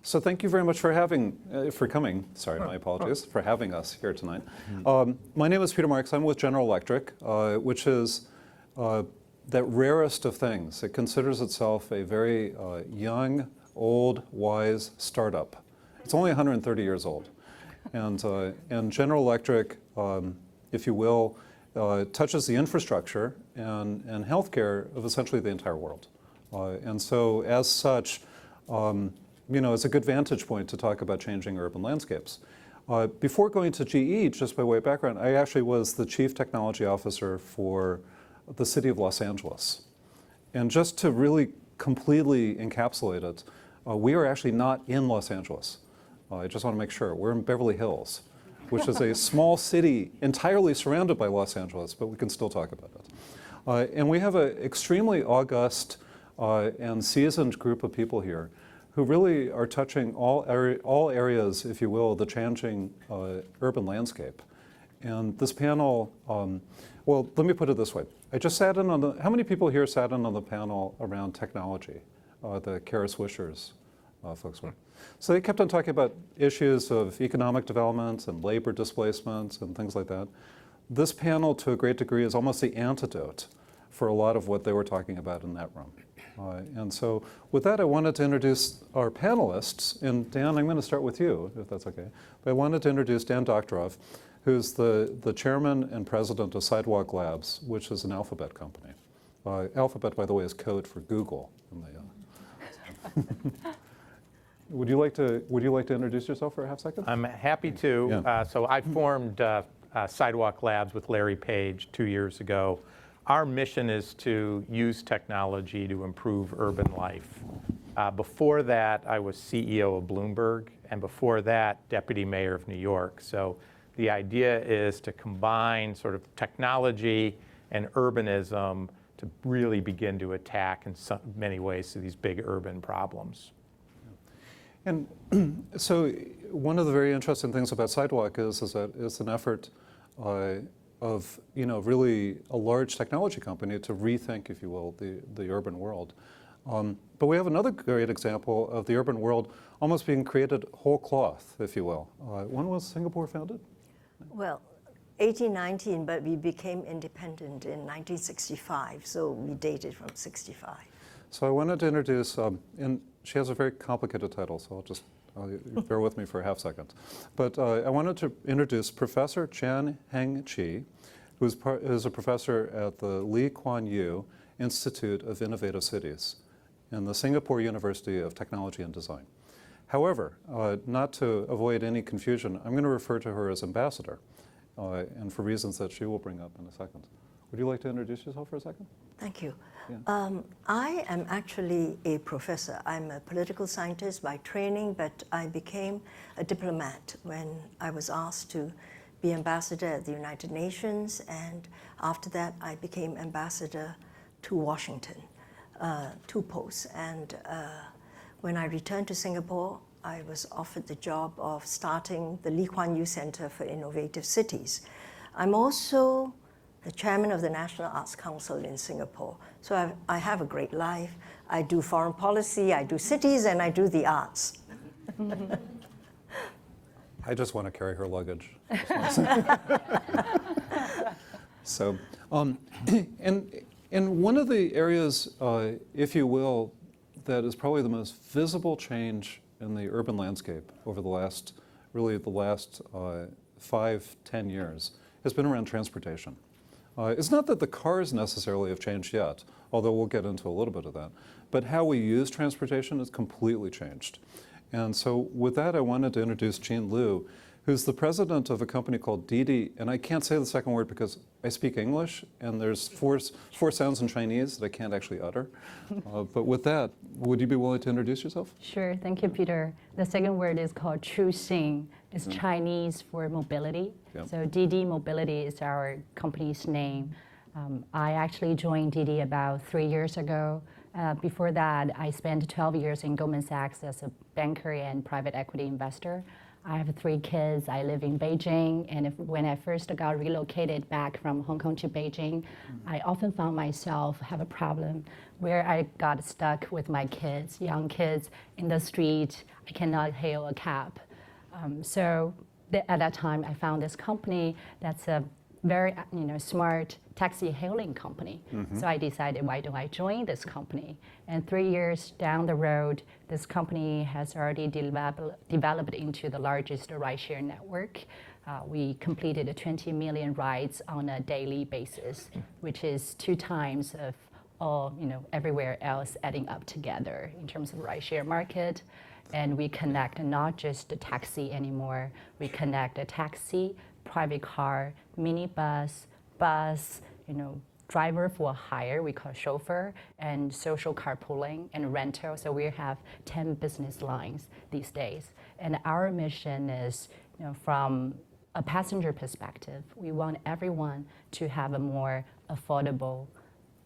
So thank you very much for coming. Sorry, my apologies, for having us here tonight. My name is Peter Marx. I'm with General Electric, which is that rarest of things. It considers itself a very young, old, wise startup. It's only 130 years old. And General Electric, if you will, touches the infrastructure and healthcare of essentially the entire world. And so as such, it's a good vantage point to talk about changing urban landscapes. Before going to GE, just by way of background, I actually was the Chief Technology Officer for the city of Los Angeles. And just to really completely encapsulate it, we are actually not in Los Angeles. I just want to make sure. We're in Beverly Hills, which is a small city entirely surrounded by Los Angeles, but we can still talk about it. And we have an extremely august and seasoned group of people here who really are touching all areas, if you will, of the changing urban landscape. And this panel, well, let me put it this way. I just sat in on how many people here sat in on the panel around technology, the Kara Swishers folks were? So they kept on talking about issues of economic development and labor displacement and things like that. This panel, to a great degree, is almost the antidote for a lot of what they were talking about in that room. And so with that, I wanted to introduce our panelists. And Dan, I'm going to start with you, if that's okay. But I wanted to introduce Dan Doctoroff, who's the chairman and president of Sidewalk Labs, which is an Alphabet company. Alphabet, by the way, is code for Google. Would you like to introduce yourself for a half second? I'm happy to. Yeah. So I formed Sidewalk Labs with Larry Page 2 years ago. Our mission is to use technology to improve urban life. Before that, I was CEO of Bloomberg, and before that, deputy mayor of New York. So the idea is to combine sort of technology and urbanism to really begin to attack in many ways these big urban problems. And so one of the very interesting things about Sidewalk is that it's an effort of really a large technology company to rethink, if you will, the urban world. But we have another great example of the urban world almost being created whole cloth, if you will. When was Singapore founded? Well, 1819, but we became independent in 1965, so we dated from 65. So I wanted to introduce, and she has a very complicated title, so I'll bear with me for a half second. But I wanted to introduce Professor Heng Chee, who is a professor at the Lee Kuan Yew Institute of Innovative Cities in the Singapore University of Technology and Design. However, not to avoid any confusion, I'm going to refer to her as ambassador, and for reasons that she will bring up in a second. Would you like to introduce yourself for a second? Thank you. Yeah. I am actually a professor. I'm a political scientist by training, but I became a diplomat when I was asked to be ambassador at the United Nations, and after that I became ambassador to Washington, 2 posts. And when I returned to Singapore, I was offered the job of starting the Lee Kuan Yew Center for Innovative Cities. I'm also the chairman of the National Arts Council in Singapore. So I have a great life. I do foreign policy, I do cities, and I do the arts. I just want to carry her luggage. So, and one of the areas, if you will, that is probably the most visible change in the urban landscape over the last 5-10 years has been around transportation. It's not that the cars necessarily have changed yet, although we'll get into a little bit of that, but how we use transportation has completely changed. And so with that, I wanted to introduce Jean Liu, who's the president of a company called DiDi, and I can't say the second word because I speak English, and there's four sounds in Chinese that I can't actually utter. But with that, would you be willing to introduce yourself? Sure, thank you, Peter. The second word is called Chuxing. It's Chinese for mobility. Yep. So DiDi Mobility is our company's name. I actually joined DiDi about 3 years ago. Before that, I spent 12 years in Goldman Sachs as a banker and private equity investor. I have 3 kids. I live in Beijing, and when I first got relocated back from Hong Kong to Beijing, I often found myself have a problem where I got stuck with my kids, young kids in the street. I cannot hail a cab. At that time, I found this company that's a very smart taxi hailing company. So I decided, why don't I join this company? And 3 years down the road, this company has already developed into the largest rideshare network. We completed 20 million rides on a daily basis, which is 2 times of all everywhere else adding up together in terms of rideshare market. And we connect not just the taxi anymore. We connect a taxi, private car, minibus, bus, driver for hire, we call chauffeur, and social carpooling and rental. So we have 10 business lines these days. And our mission is, from a passenger perspective, we want everyone to have a more affordable,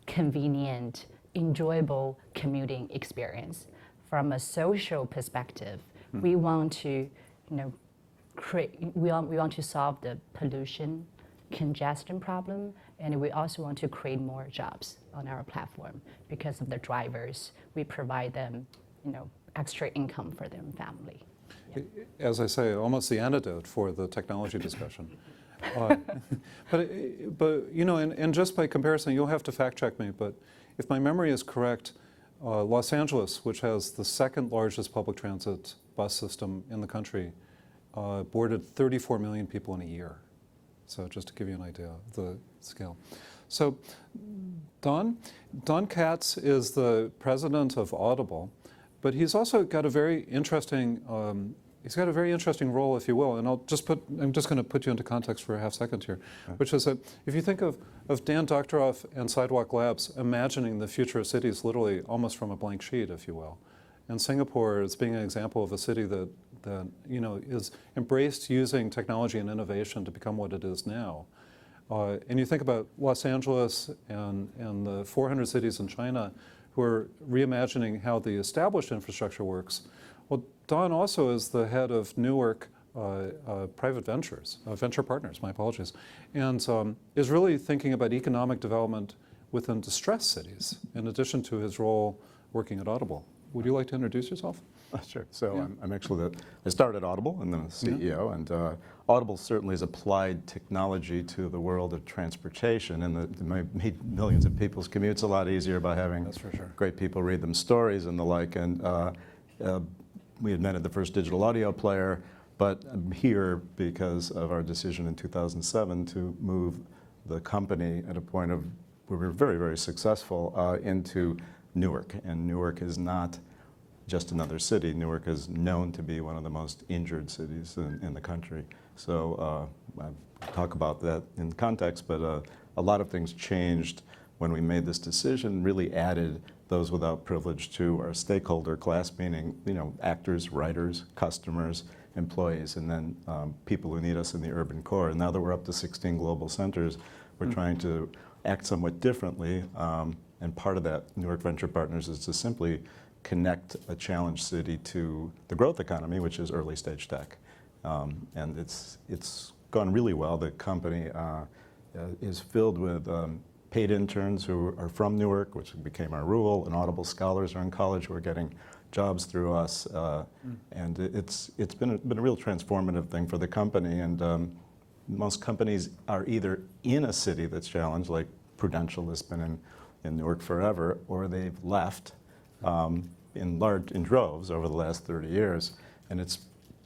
convenient, enjoyable commuting experience. From a social perspective, we want to, we want to solve the pollution, congestion problem, and we also want to create more jobs on our platform because of the drivers. We provide them, extra income for their family. Yeah. As I say, almost the antidote for the technology discussion. But and just by comparison, you'll have to fact check me, but if my memory is correct, Los Angeles, which has the 2nd largest public transit bus system in the country, boarded 34 million people in a year. So just to give you an idea of the scale. So Don Katz is the president of Audible, but he's also got a very interesting role, if you will, and I'm just going to put you into context for a half second here, which is that if you think of Dan Doctoroff and Sidewalk Labs imagining the future of cities literally almost from a blank sheet, if you will, and Singapore as being an example of a city that is embraced using technology and innovation to become what it is now. And you think about Los Angeles and the 400 cities in China who are reimagining how the established infrastructure works. Well, Don also is the head of Newark Private Ventures, Venture Partners, my apologies, and is really thinking about economic development within distressed cities, in addition to his role working at Audible. Would you like to introduce yourself? Sure. So I'm actually I started Audible and then a CEO, and Audible certainly has applied technology to the world of transportation, and made millions of people's commutes a lot easier by having great people read them stories and the like. And we invented the first digital audio player, but I'm here because of our decision in 2007 to move the company at a point of where we were very, very successful into Newark. And Newark is not just another city. Newark is known to be one of the most injured cities in the country. So I talk about that in context, but a lot of things changed when we made this decision, really added those without privilege to our stakeholder class, meaning actors, writers, customers, employees, and then people who need us in the urban core. And now that we're up to 16 global centers, we're trying to act somewhat differently. And part of that, Newark Venture Partners, is to simply connect a challenged city to the growth economy, which is early stage tech. And it's gone really well. The company is filled with paid interns who are from Newark, which became our rule, and Audible scholars are in college who are getting jobs through us. And it's been a real transformative thing for the company. And most companies are either in a city that's challenged, like Prudential has been in Newark forever, or they've left in droves over the last 30 years. And it's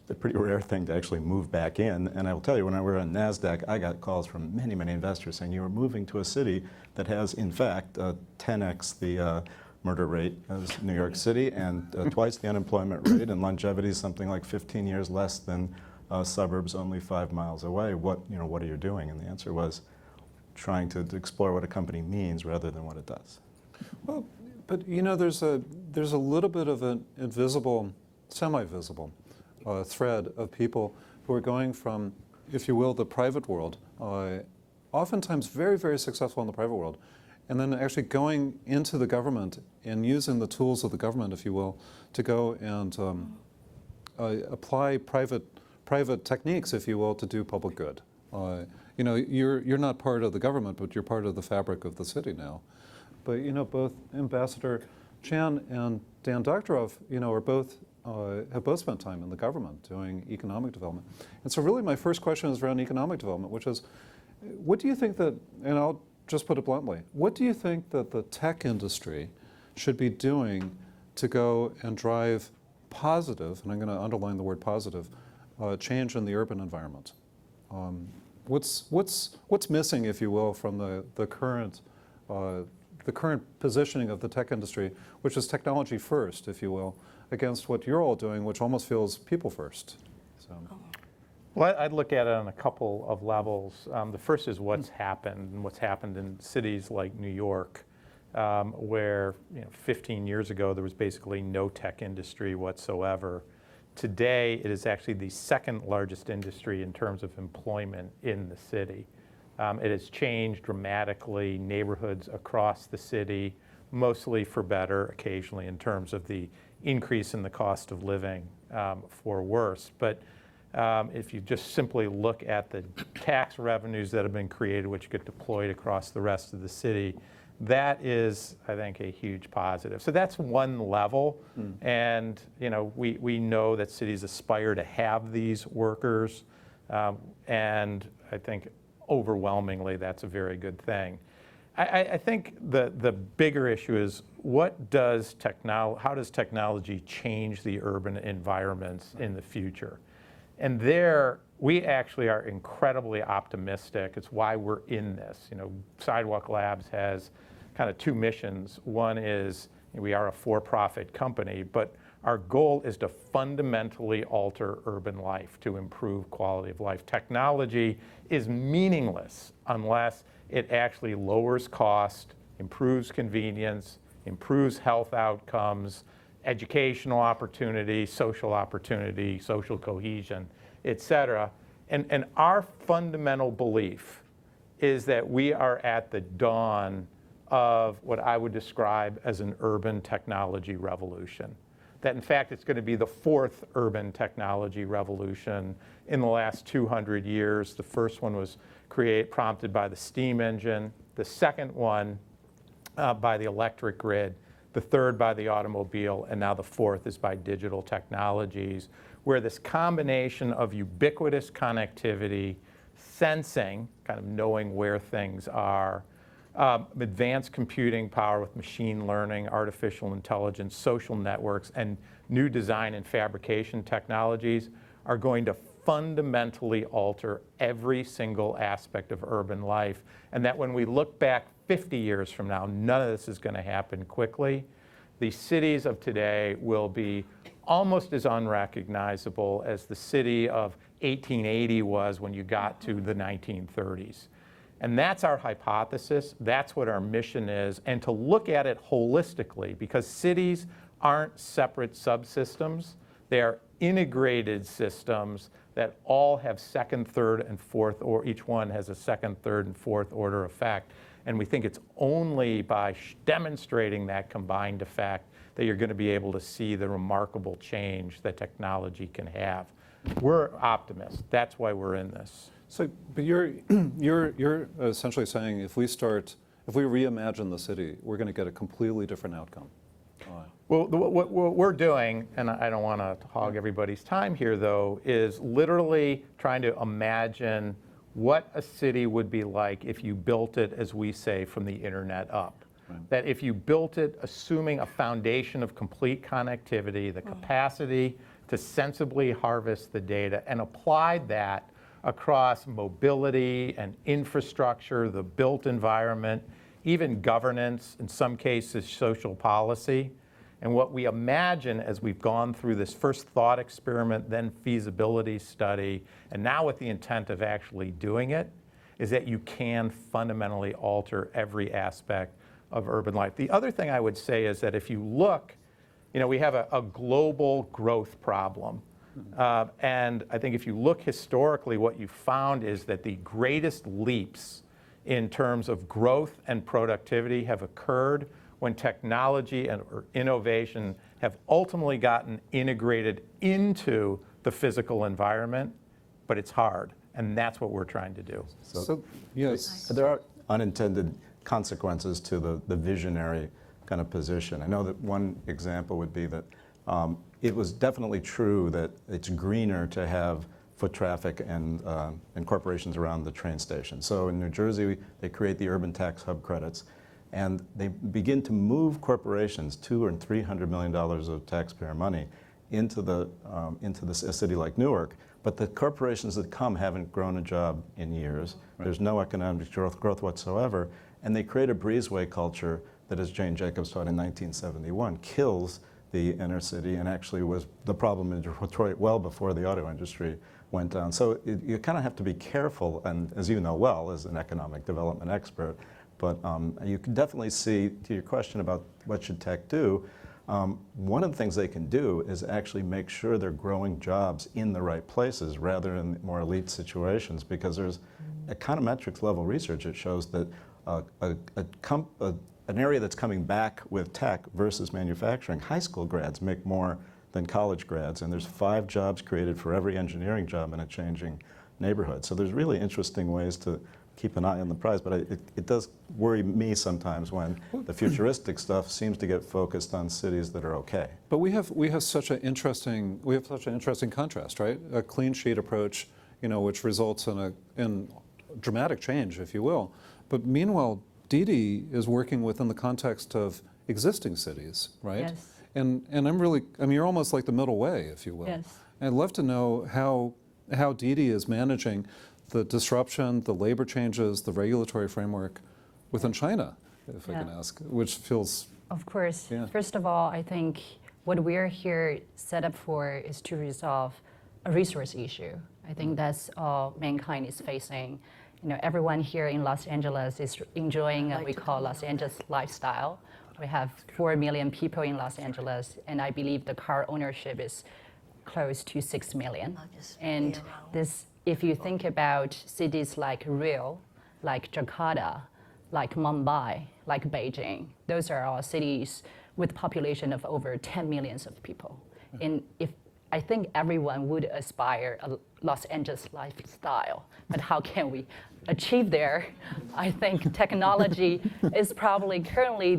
a pretty rare thing to actually move back in. And I will tell you, when I were on NASDAQ, I got calls from many, many investors saying, you are moving to a city that has, in fact, 10x the murder rate as New York City, and twice the unemployment rate, and longevity is something like 15 years less than suburbs only 5 miles away. What are you doing? And the answer was trying to explore what a company means rather than what it does. Well, but there's a little bit of an invisible, semi-visible thread of people who are going from, if you will, the private world, oftentimes very, very successful in the private world, and then actually going into the government and using the tools of the government, if you will, to go and apply private private techniques, if you will, to do public good. You know, you're not part of the government, but you're part of the fabric of the city now. But you know, both Ambassador Chan and Dan Doctoroff, you know, have both spent time in the government doing economic development. And so really my first question is around economic development, which is, what do you think that, and I'll just put it bluntly, what do you think that the tech industry should be doing to go and drive positive, and I'm going to underline the word positive, change in the urban environment? What's missing, if you will, from the current positioning of the tech industry, which is technology first, if you will, against what you're all doing, which almost feels people first? So. Well, I'd look at it on a couple of levels. The first is what's happened, and what's happened in cities like New York, where 15 years ago there was basically no tech industry whatsoever. Today, it is actually the second largest industry in terms of employment in the city. It has changed dramatically neighborhoods across the city, mostly for better, occasionally in terms of the increase in the cost of living for worse. But if you just simply look at the tax revenues that have been created, which get deployed across the rest of the city, that is, I think, a huge positive. So that's one level. And we know that cities aspire to have these workers. And I think overwhelmingly that's a very good thing. I think the bigger issue is how does technology change the urban environments in the future? And there, we actually are incredibly optimistic. It's why we're in this. Sidewalk Labs has kind of two missions. One is we are a for-profit company, but our goal is to fundamentally alter urban life to improve quality of life. Technology is meaningless unless it actually lowers cost, improves convenience, improves health outcomes, educational opportunity, social cohesion, et cetera. And our fundamental belief is that we are at the dawn of what I would describe as an urban technology revolution. That in fact it's going to be the fourth urban technology revolution in the last 200 years. The first one was prompted by the steam engine, the second one by the electric grid, the third by the automobile, and now the fourth is by digital technologies, where this combination of ubiquitous connectivity, sensing, kind of knowing where things are, advanced computing power with machine learning, artificial intelligence, social networks, and new design and fabrication technologies are going to fundamentally alter every single aspect of urban life. And that when we look back 50 years from now, none of this is going to happen quickly. The cities of today will be almost as unrecognizable as the city of 1880 was when you got to the 1930s. And that's our hypothesis, that's what our mission is, and to look at it holistically, because cities aren't separate subsystems, they are integrated systems that all have second, third, and fourth, or each one has a second, third, and fourth order effect. And we think it's only by demonstrating that combined effect that you're going to be able to see the remarkable change that technology can have. We're optimists. That's why we're in this. So, but you're essentially saying if we reimagine the city, we're going to get a completely different outcome. Well, what we're doing, and I don't want to hog everybody's time here, though, is literally trying to imagine what a city would be like if you built it, as we say, from the internet up. Right. That if you built it assuming a foundation of complete connectivity, the capacity to sensibly harvest the data, and applied that across mobility and infrastructure, the built environment, even governance, in some cases social policy. And what we imagine as we've gone through this first thought experiment, then feasibility study, and now with the intent of actually doing it, is that you can fundamentally alter every aspect of urban life. The other thing I would say is that if you look, we have a global growth problem. And I think if you look historically, what you found is that the greatest leaps in terms of growth and productivity have occurred when technology or innovation have ultimately gotten integrated into the physical environment, but it's hard, and that's what we're trying to do. So, yes. There are unintended consequences to the visionary kind of position. I know that one example would be that it was definitely true that it's greener to have foot traffic and corporations around the train station. So in New Jersey, they create the urban tax hub credits, and they begin to move corporations, $200 and $300 million of taxpayer money, into a city like Newark. But the corporations that come haven't grown a job in years. Right. There's no economic growth whatsoever, and they create a breezeway culture that, as Jane Jacobs taught in 1971, kills the inner city and actually was the problem in Detroit well before the auto industry went down. So you kind of have to be careful, and as you know well as an economic development expert, but you can definitely see, to your question about what should tech do, one of the things they can do is actually make sure they're growing jobs in the right places rather than more elite situations, because there's econometrics level research that shows that an area that's coming back with tech versus manufacturing, high school grads make more than college grads, and there's 5 jobs created for every engineering job in a changing neighborhood. So there's really interesting ways to keep an eye on the prize, but it does worry me sometimes when the futuristic stuff seems to get focused on cities that are okay. But we have such an interesting contrast, right? A clean sheet approach, which results in dramatic change, if you will. But meanwhile, DiDi is working within the context of existing cities, right? Yes. And you're almost like the middle way, if you will. Yes. And I'd love to know how DiDi is managing the disruption, the labor changes, the regulatory framework within China, if I can ask, which feels... Of course. Yeah. First of all, I think what we're here set up for is to resolve a resource issue. I think that's all mankind is facing. Everyone here in Los Angeles is enjoying what we call Los Angeles lifestyle. We have 4 million people in Los Angeles, and I believe the car ownership is close to 6 million. And this, if you think about cities like Rio, like Jakarta, like Mumbai, like Beijing, those are all cities with population of over 10 millions of people. And I think everyone would aspire a Los Angeles lifestyle, but how can we achieve there? I think technology is probably currently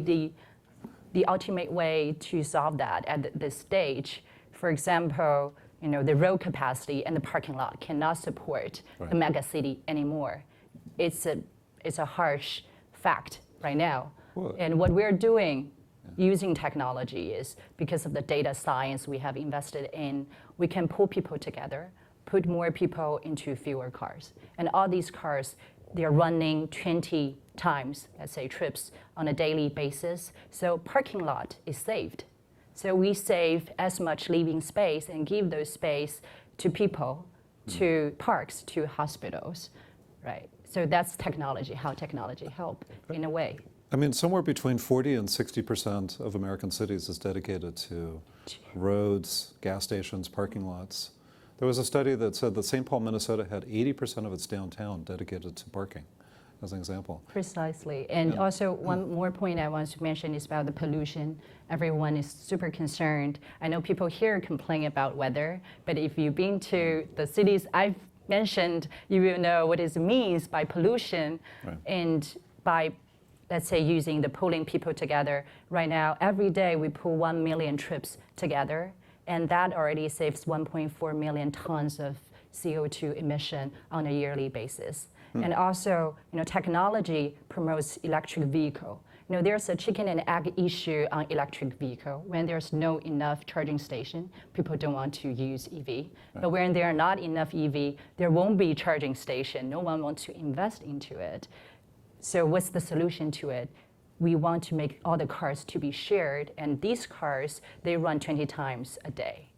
the ultimate way to solve that at this stage. For example, the road capacity and the parking lot cannot support the mega city anymore. It's a harsh fact right now. Well, and what we're doing using technology is, because of the data science we have invested in, we can pull people together, put more people into fewer cars. And all these cars, they're running 20 times, let's say, trips on a daily basis. So parking lot is saved. So we save as much living space and give those space to people, to parks, to hospitals, right? So that's technology, how technology help in a way. Somewhere between 40 and 60% of American cities is dedicated to roads, gas stations, parking lots. There was a study that said that St. Paul, Minnesota had 80% of its downtown dedicated to parking, as an example. Precisely. And also one more point I want to mention is about the pollution. Everyone is super concerned. I know people here complain about weather, but if you've been to the cities I've mentioned, you will know what it means by pollution and by, let's say, using the pulling people together. Right now, every day we pull 1 million trips together, and that already saves 1.4 million tons of CO2 emission on a yearly basis. And also, technology promotes electric vehicle. There's a chicken and egg issue on electric vehicle. When there's no enough charging station, people don't want to use EV. But when there are not enough EV, there won't be charging station. No one wants to invest into it. So what's the solution to it? We want to make all the cars to be shared, and these cars, they run 20 times a day.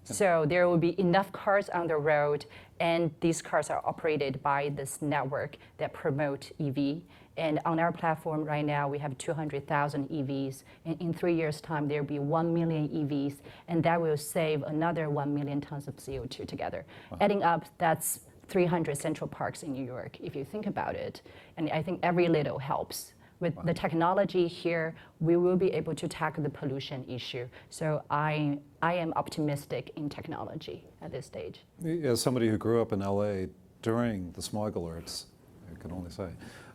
So there will be enough cars on the road, and these cars are operated by this network that promote EV. And on our platform right now, we have 200,000 EVs. And in 3 years' time, there will be 1 million EVs, and that will save another 1 million tons of CO2 together. Adding up, that's 300 Central Parks in New York, if you think about it. And I think every little helps. with the technology here, we will be able to tackle the pollution issue. So I am optimistic in technology at this stage. As somebody who grew up in LA during the smog alerts, I can only say.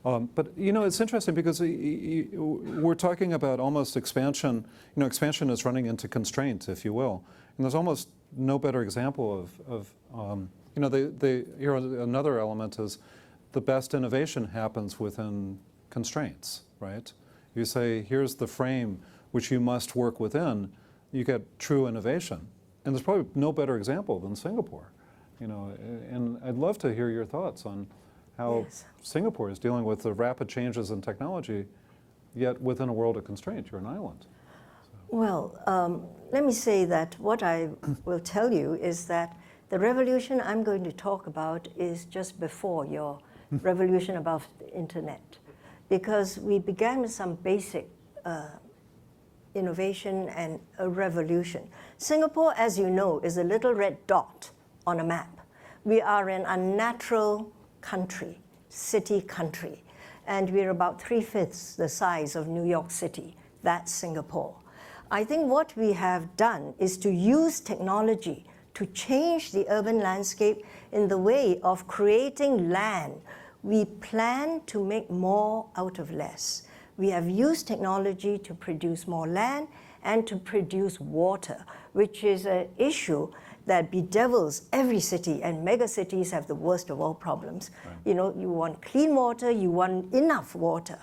But you know, it's interesting because we're talking about almost expansion. You know, expansion is running into constraints, if you will. And there's almost no better example of you know, here another element is the best innovation happens within constraints, right? You say, here's the frame which you must work within, you get true innovation. And there's probably no better example than Singapore. You know, and I'd love to hear your thoughts on how Singapore is dealing with the rapid changes in technology, yet within a world of constraint. You're an island. Well, let me say that what I will tell you is that the revolution I'm going to talk about is just before your revolution about the internet, because we began with some basic innovation and a revolution. Singapore, as you know, is a little red dot on a map. We are an unnatural country, city country, and we're about 3/5 the size of New York City. That's Singapore. I think what we have done is to use technology to change the urban landscape in the way of creating land. We plan to make more out of less. We have used technology to produce more land and to produce water, which is an issue that bedevils every city, and megacities have the worst of all problems. Right. You know, you want clean water, you want enough water,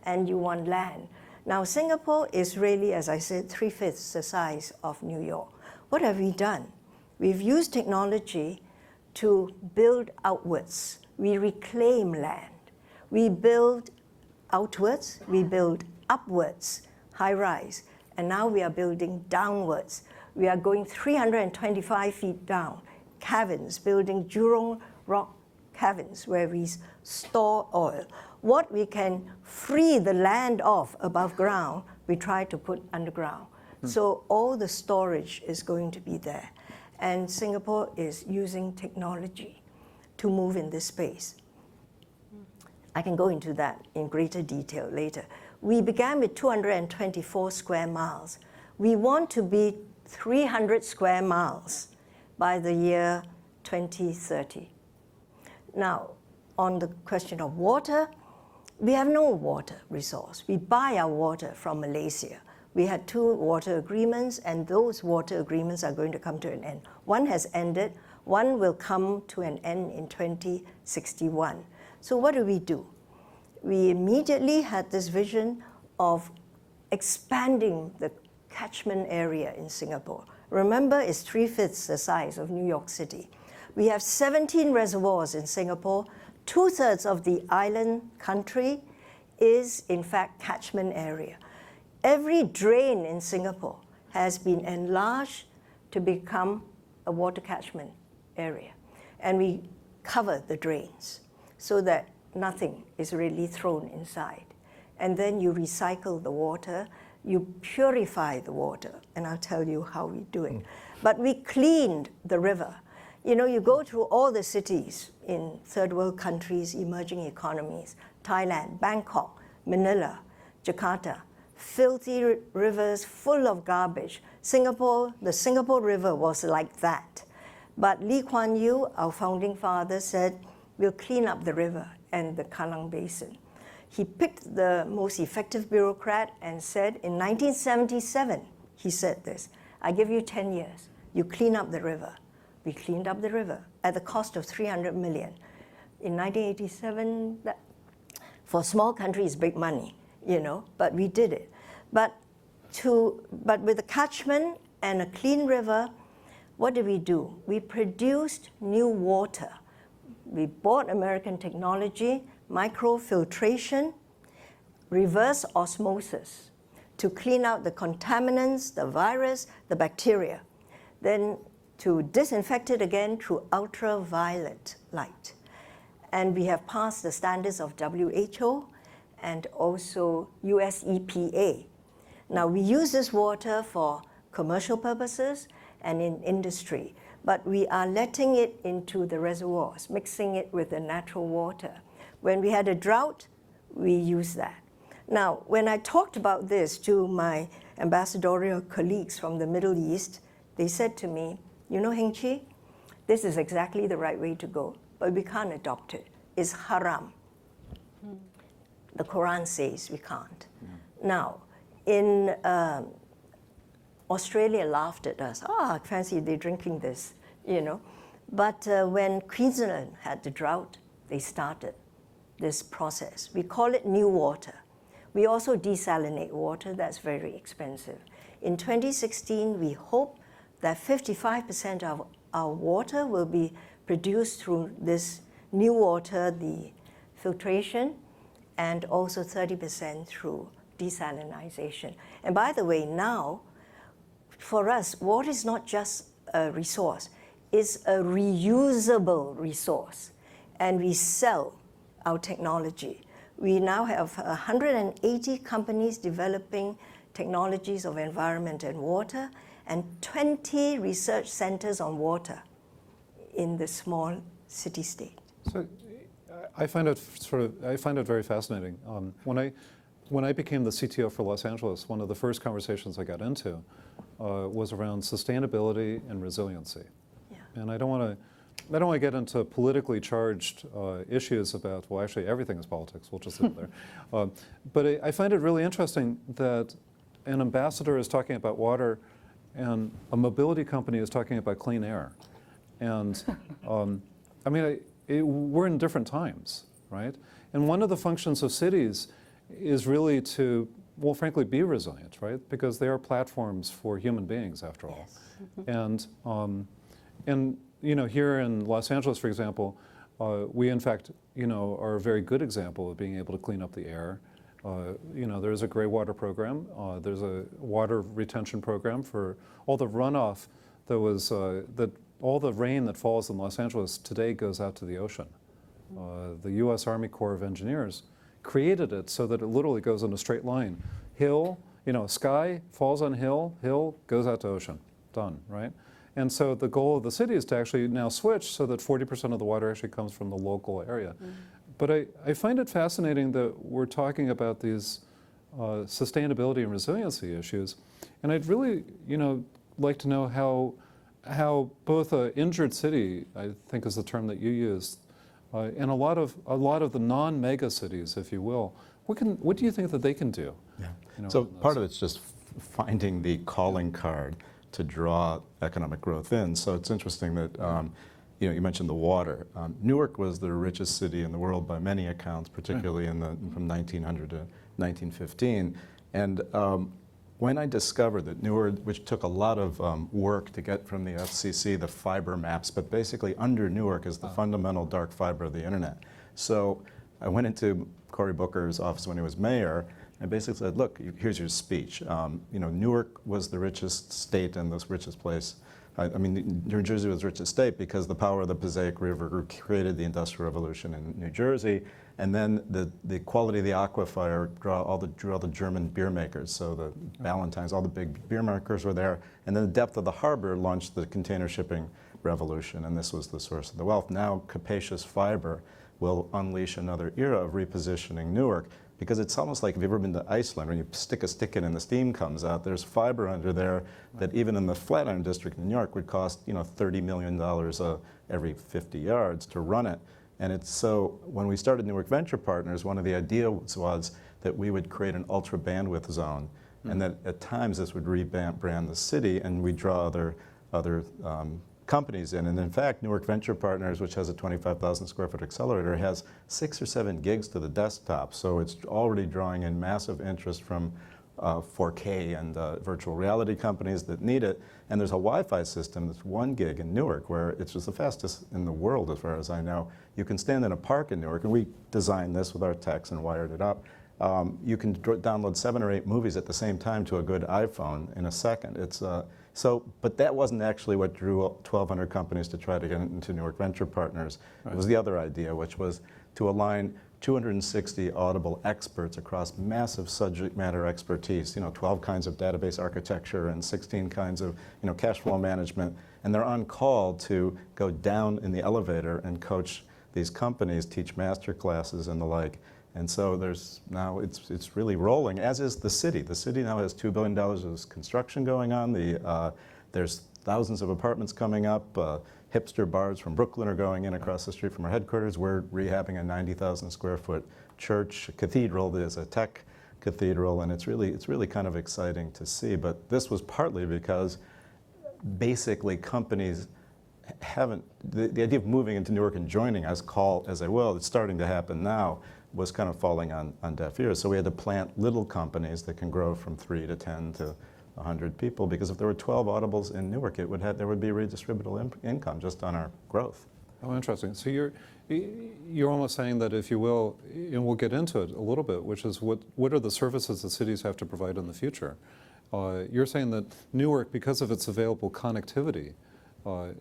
and you want land. Now, Singapore is really, as I said, 3/5 the size of New York. What have we done? We've used technology to build outwards. We reclaim land. We build outwards, we build upwards, high-rise, and now we are building downwards. We are going 325 feet down, caverns, building Jurong rock caverns where we store oil. What we can free the land off above ground, we try to put underground. So all the storage is going to be there. And Singapore is using technology to move in this space. I can go into that in greater detail later. We began with 224 square miles. We want to be 300 square miles by the year 2030. Now, on the question of water, we have no water resource. We buy our water from Malaysia. We had 2 water agreements, and those water agreements are going to come to an end. One has ended, one will come to an end in 2061. So what do? We immediately had this vision of expanding the catchment area in Singapore. Remember, it's 3/5 the size of New York City. We have 17 reservoirs in Singapore. 2/3 of the island country is, in fact, catchment area. Every drain in Singapore has been enlarged to become a water catchment area. And we cover the drains so that nothing is really thrown inside. And then you recycle the water, you purify the water, and I'll tell you how we do it. But we cleaned the river. You know, you go through all the cities in third world countries, emerging economies, Thailand, Bangkok, Manila, Jakarta, filthy rivers full of garbage. Singapore, the Singapore River was like that. But Lee Kuan Yew, our founding father, said, we'll clean up the river and the Kallang Basin. He picked the most effective bureaucrat and said, in 1977, he said this, I give you 10 years, you clean up the river. We cleaned up the river at the cost of 300 million. In 1987, that, for a small country, it's big money, you know, but we did it. But with a catchment and a clean river, what did we do? We produced new water. We bought American technology, microfiltration, reverse osmosis to clean out the contaminants, the virus, the bacteria. Then to disinfect it again through ultraviolet light. And we have passed the standards of WHO and also US EPA. Now we use this water for commercial purposes and in industry, but we are letting it into the reservoirs, mixing it with the natural water. When we had a drought, we use that. Now, when I talked about this to my ambassadorial colleagues from the Middle East, they said to me, you know, Heng Chee, this is exactly the right way to go, but we can't adopt it. It's haram. The Quran says we can't. Now, in Australia laughed at us. Ah, fancy they're drinking this, you know. But when Queensland had the drought, they started this process. We call it new water. We also desalinate water. That's very expensive. In 2016, we hope that 55% of our water will be produced through this new water, the filtration, and also 30% through desalinization. And by the way, now, for us, water is not just a resource, it's a reusable resource. And we sell our technology. We now have 180 companies developing technologies of environment and water, and 20 research centers on water in the small city-state. So I find it very fascinating. When I became the CTO for Los Angeles, one of the first conversations I got into was around sustainability and resiliency. Yeah. And I don't want to get into politically charged issues about, well, actually everything is politics. We'll just leave it there. But I find it really interesting that an ambassador is talking about water, and a mobility company is talking about clean air. And I mean, we're in different times, right? And one of the functions of cities is really to, well, frankly, be resilient, right? Because they are platforms for human beings, after all. Yes. And you know, here in Los Angeles, for example, we in fact, you know, are a very good example of being able to clean up the air. You know, there's a gray water program. There's a water retention program for all the runoff that was all the rain that falls in Los Angeles today goes out to the ocean. The U.S. Army Corps of Engineers created it so that it literally goes in a straight line. Hill, you know, sky falls on hill, hill goes out to ocean. Done, right? And so the goal of the city is to actually now switch so that 40% of the water actually comes from the local area. But I find it fascinating that we're talking about these sustainability and resiliency issues. And I'd really, you know, like to know how both an injured city, I think is the term that you used, and a lot of the non-mega cities, if you will, what do you think that they can do? Yeah. You know, so part of it's just finding the calling card to draw economic growth in. So it's interesting that you know, you mentioned the water. Newark was the richest city in the world by many accounts, particularly from 1900 to 1915. And when I discovered that Newark, which took a lot of work to get from the FCC, the fiber maps, but basically under Newark is the fundamental dark fiber of the internet. So I went into Cory Booker's office when he was mayor, and basically said, look, here's your speech. You know, Newark was the richest state and the richest place. I mean, New Jersey was the richest state because the power of the Passaic River created the Industrial Revolution in New Jersey, and then the quality of the aquifer drew all the German beer makers. So the Ballantines, all the big beer makers were there, and then the depth of the harbor launched the container shipping revolution, and this was the source of the wealth. Now, capacious fiber will unleash another era of repositioning Newark. Because it's almost like, if you've ever been to Iceland, when you stick a stick in and the steam comes out, there's fiber under there that even in the Flatiron District in New York would cost, you know, $30 million every 50 yards to run it. And it's so, when we started Newark Venture Partners, one of the ideas was that we would create an ultra bandwidth zone, and that at times this would rebrand the city, and we'd draw other companies in. And in fact, Newark Venture Partners, which has a 25,000 square foot accelerator, has 6 or 7 gigs to the desktop. So it's already drawing in massive interest from 4K and virtual reality companies that need it. And there's a Wi-Fi system that's 1 gig in Newark, where it's just the fastest in the world as far as I know. You can stand in a park in Newark, and we designed this with our techs and wired it up. You can download 7 or 8 movies at the same time to a good iPhone in a second. It's but that wasn't actually what drew 1,200 companies to try to get into Newark Venture Partners. Right. It was the other idea, which was to align 260 Audible experts across massive subject matter expertise, you know, 12 kinds of database architecture and 16 kinds of, you know, cash flow management. And they're on call to go down in the elevator and coach these companies, teach master classes and the like. And so there's now, it's really rolling, as is the city. The city now has $2 billion of construction going on. There's thousands of apartments coming up. Hipster bars from Brooklyn are going in across the street from our headquarters. We're rehabbing a 90,000 square foot church, a cathedral that is a tech cathedral, and it's really kind of exciting to see. But this was partly because basically companies haven't, the idea of moving into Newark and joining us, call as they will, it's starting to happen now, was kind of falling on deaf ears. So we had to plant little companies that can grow from 3 to 10 to 100 people, because if there were 12 Audibles in Newark, there would be redistributable income just on our growth. Oh, interesting. So you're almost saying that, if you will, and we'll get into it a little bit, which is what are the services that cities have to provide in the future? You're saying that Newark, because of its available connectivity,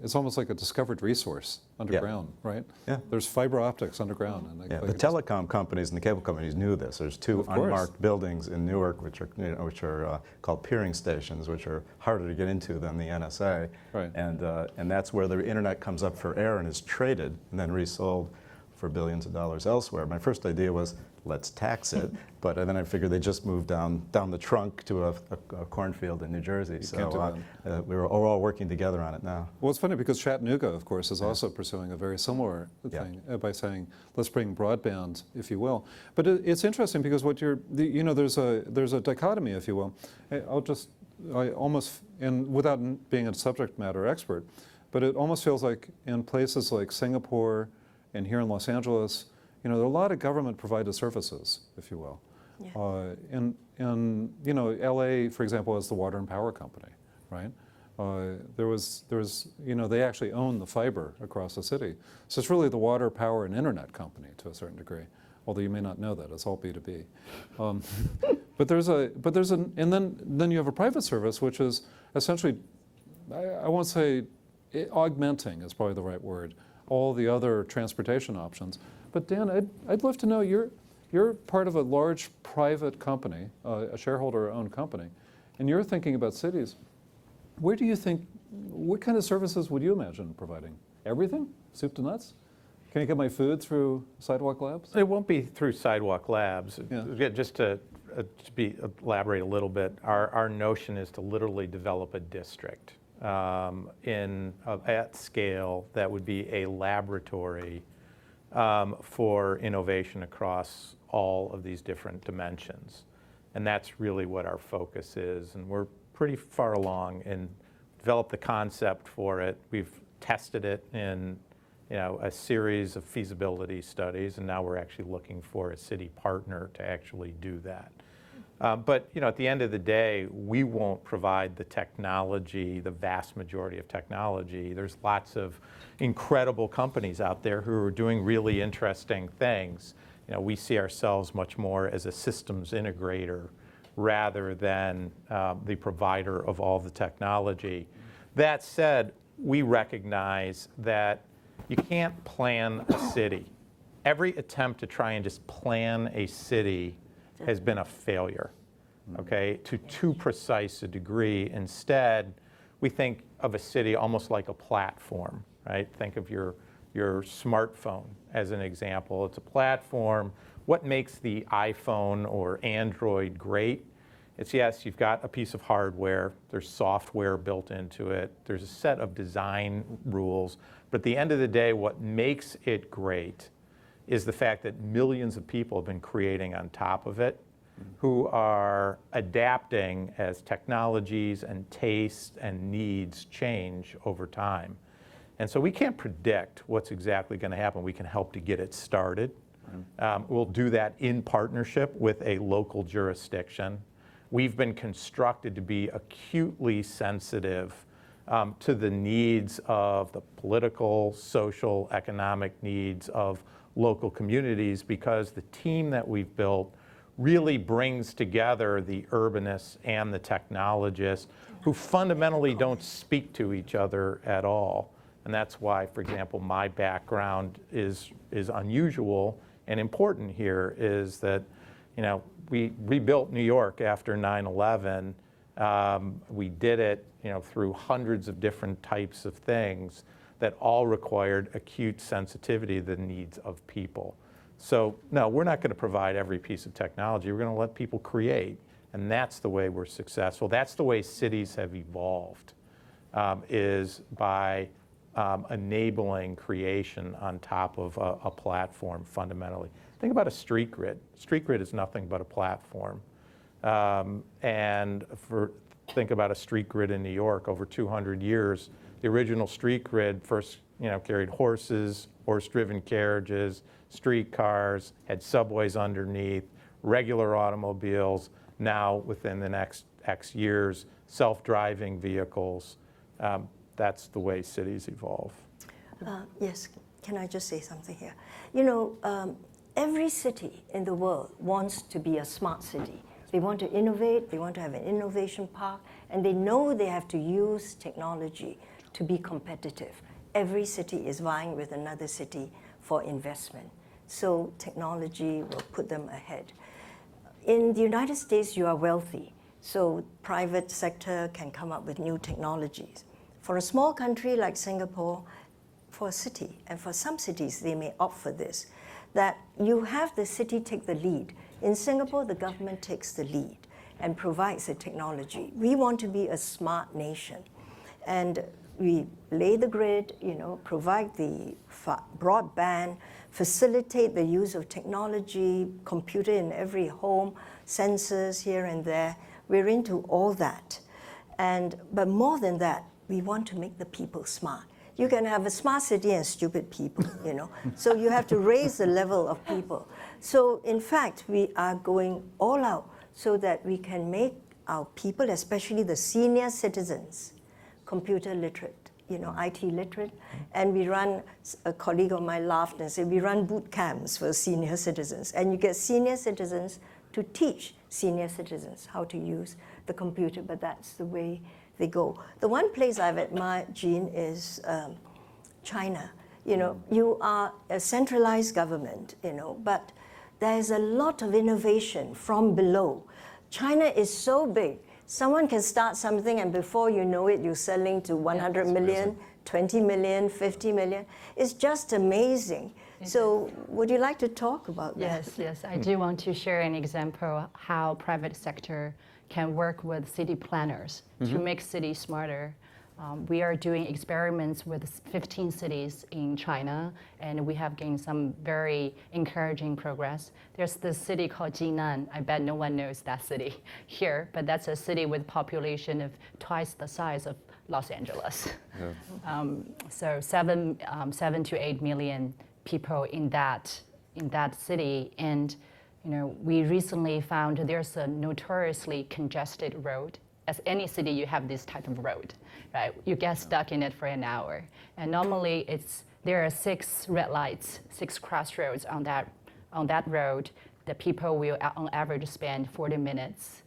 it's almost like a discovered resource underground, right? Yeah. There's fiber optics underground. And the telecom companies and the cable companies knew this. There's 2 unmarked buildings in Newark, which are called peering stations, which are harder to get into than the NSA. Right. And that's where the internet comes up for air and is traded and then resold for billions of dollars elsewhere. My first idea was, let's tax it, but then I figured they just moved down the trunk to a cornfield in New Jersey. So we're all working together on it now. Well, it's funny because Chattanooga, of course, is also pursuing a very similar thing by saying, let's bring broadband, if you will. But it's interesting because there's a dichotomy, if you will. I almost, and without being a subject matter expert, but it almost feels like in places like Singapore and here in Los Angeles, there are a lot of government-provided services, if you will. Yeah. And LA, for example, has the water and power company, right? They actually own the fiber across the city. So it's really the water, power, and internet company to a certain degree. Although you may not know that, it's all B2B. And then you have a private service, which is essentially, I won't say augmenting is probably the right word, all the other transportation options. But Dan, I'd love to know, you're part of a large private company, a shareholder-owned company, and you're thinking about cities. What kind of services would you imagine providing? Everything? Soup to nuts? Can I get my food through Sidewalk Labs? It won't be through Sidewalk Labs. Yeah. Just to elaborate a little bit, our notion is to literally develop a district at scale that would be a laboratory for innovation across all of these different dimensions. And that's really what our focus is. And we're pretty far along and developed the concept for it. We've tested it in a series of feasibility studies, and now we're actually looking for a city partner to actually do that. But at the end of the day, we won't provide the technology, the vast majority of technology. There's lots of incredible companies out there who are doing really interesting things. We see ourselves much more as a systems integrator rather than the provider of all the technology. That said, we recognize that you can't plan a city. Every attempt to try and just plan a city has been a failure, okay, to too precise a degree. Instead, we think of a city almost like a platform, right? Think of your smartphone as an example. It's a platform. What makes the iPhone or Android great? It's, yes, you've got a piece of hardware, there's software built into it, there's a set of design rules, but at the end of the day, what makes it great is the fact that millions of people have been creating on top of it, who are adapting as technologies and tastes and needs change over time. And so we can't predict what's exactly going to happen. We can help to get it started. We'll do that in partnership with a local jurisdiction. We've been constructed to be acutely sensitive to the needs of the political, social, economic needs of local communities, because the team that we've built really brings together the urbanists and the technologists who fundamentally don't speak to each other at all. And that's why, for example, my background is unusual and important here, is that we rebuilt New York after 9/11. We did it through hundreds of different types of things that all required acute sensitivity to the needs of people. So no, we're not going to provide every piece of technology. We're going to let people create, and that's the way we're successful. That's the way cities have evolved, is by enabling creation on top of a platform fundamentally. Think about a street grid. Street grid is nothing but a platform. Think about a street grid in New York over 200 years. The original street grid first carried horses, horse-driven carriages, streetcars, had subways underneath, regular automobiles. Now, within the next X years, self-driving vehicles. That's the way cities evolve. Yes, can I just say something here? Every city in the world wants to be a smart city. They want to innovate, they want to have an innovation park, and they know they have to use technology to be competitive. Every city is vying with another city for investment. So technology will put them ahead. In the United States, you are wealthy, so private sector can come up with new technologies. For a small country like Singapore, for a city, and for some cities, they may opt for this, that you have the city take the lead. In Singapore, the government takes the lead and provides the technology. We want to be a smart nation. And we lay the grid, provide the broadband, facilitate the use of technology, computer in every home, sensors here and there. We're into all that. But more than that, we want to make the people smart. You can have a smart city and stupid people, So you have to raise the level of people. So in fact, we are going all out so that we can make our people, especially the senior citizens, computer literate, IT literate. And we run, a colleague of mine laughed and said, we run boot camps for senior citizens. And you get senior citizens to teach senior citizens how to use the computer, but that's the way they go. The one place I've admired, Jean, is China. You are a centralized government, but there's a lot of innovation from below. China is so big. Someone can start something, and before you know it, you're selling to 100 million, 20 million, 50 million. It's just amazing. So would you like to talk about that? Yes, I do want to share an example how private sector can work with city planners to make cities smarter. We are doing experiments with 15 cities in China, and we have gained some very encouraging progress. There's this city called Jinan. I bet no one knows that city here, but that's a city with population of twice the size of Los Angeles. Yeah. So 7 to 8 million people in that city, and we recently found there's a notoriously congested road. As any city, you have this type of road, right? You get stuck in it for an hour. And normally there are 6 red lights, 6 crossroads on that road. The people will on average spend 40 minutes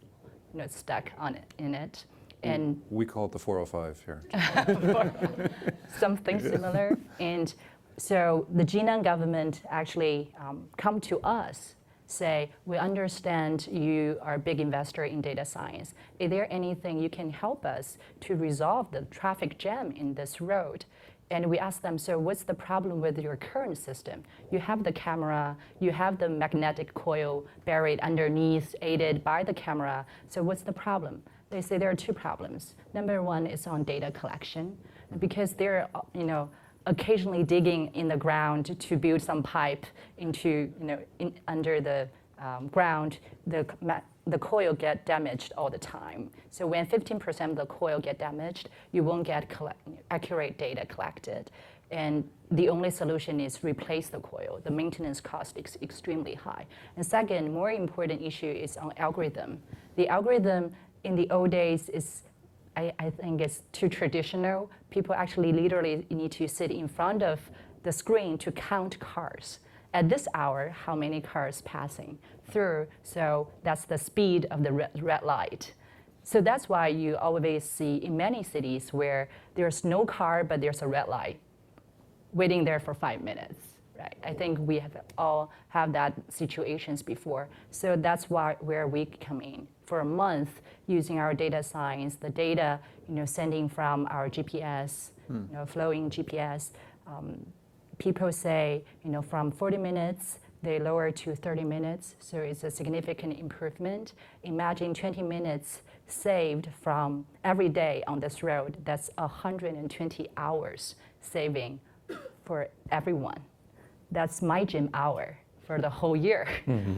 stuck in it. And we call it the 405 here. Something similar. And so the Jinan government actually come to us, say, we understand you are a big investor in data science. Is there anything you can help us to resolve the traffic jam in this road? And we ask them, so what's the problem with your current system? You have the camera, you have the magnetic coil buried underneath, aided by the camera. So what's the problem? They say there are 2 problems. Number 1 is on data collection, because they're, occasionally digging in the ground to build some pipe into, under the ground, the coil get damaged all the time. So when 15% of the coil get damaged, you won't get accurate data collected. And the only solution is replace the coil. The maintenance cost is extremely high. And second, more important issue is on algorithm. The algorithm in the old days is, I think it's too traditional. People actually literally need to sit in front of the screen to count cars. At this hour, how many cars passing through? So that's the speed of the red light. So that's why you always see in many cities where there's no car, but there's a red light waiting there for 5 minutes. Right? I think we have all had that situations before. So that's where we come in. For a month, using our data science, the data, sending from our GPS, flowing GPS, people say, from 40 minutes they lowered to 30 minutes, so it's a significant improvement. Imagine 20 minutes saved from every day on this road. That's 120 hours saving for everyone. That's my gym hour for the whole year.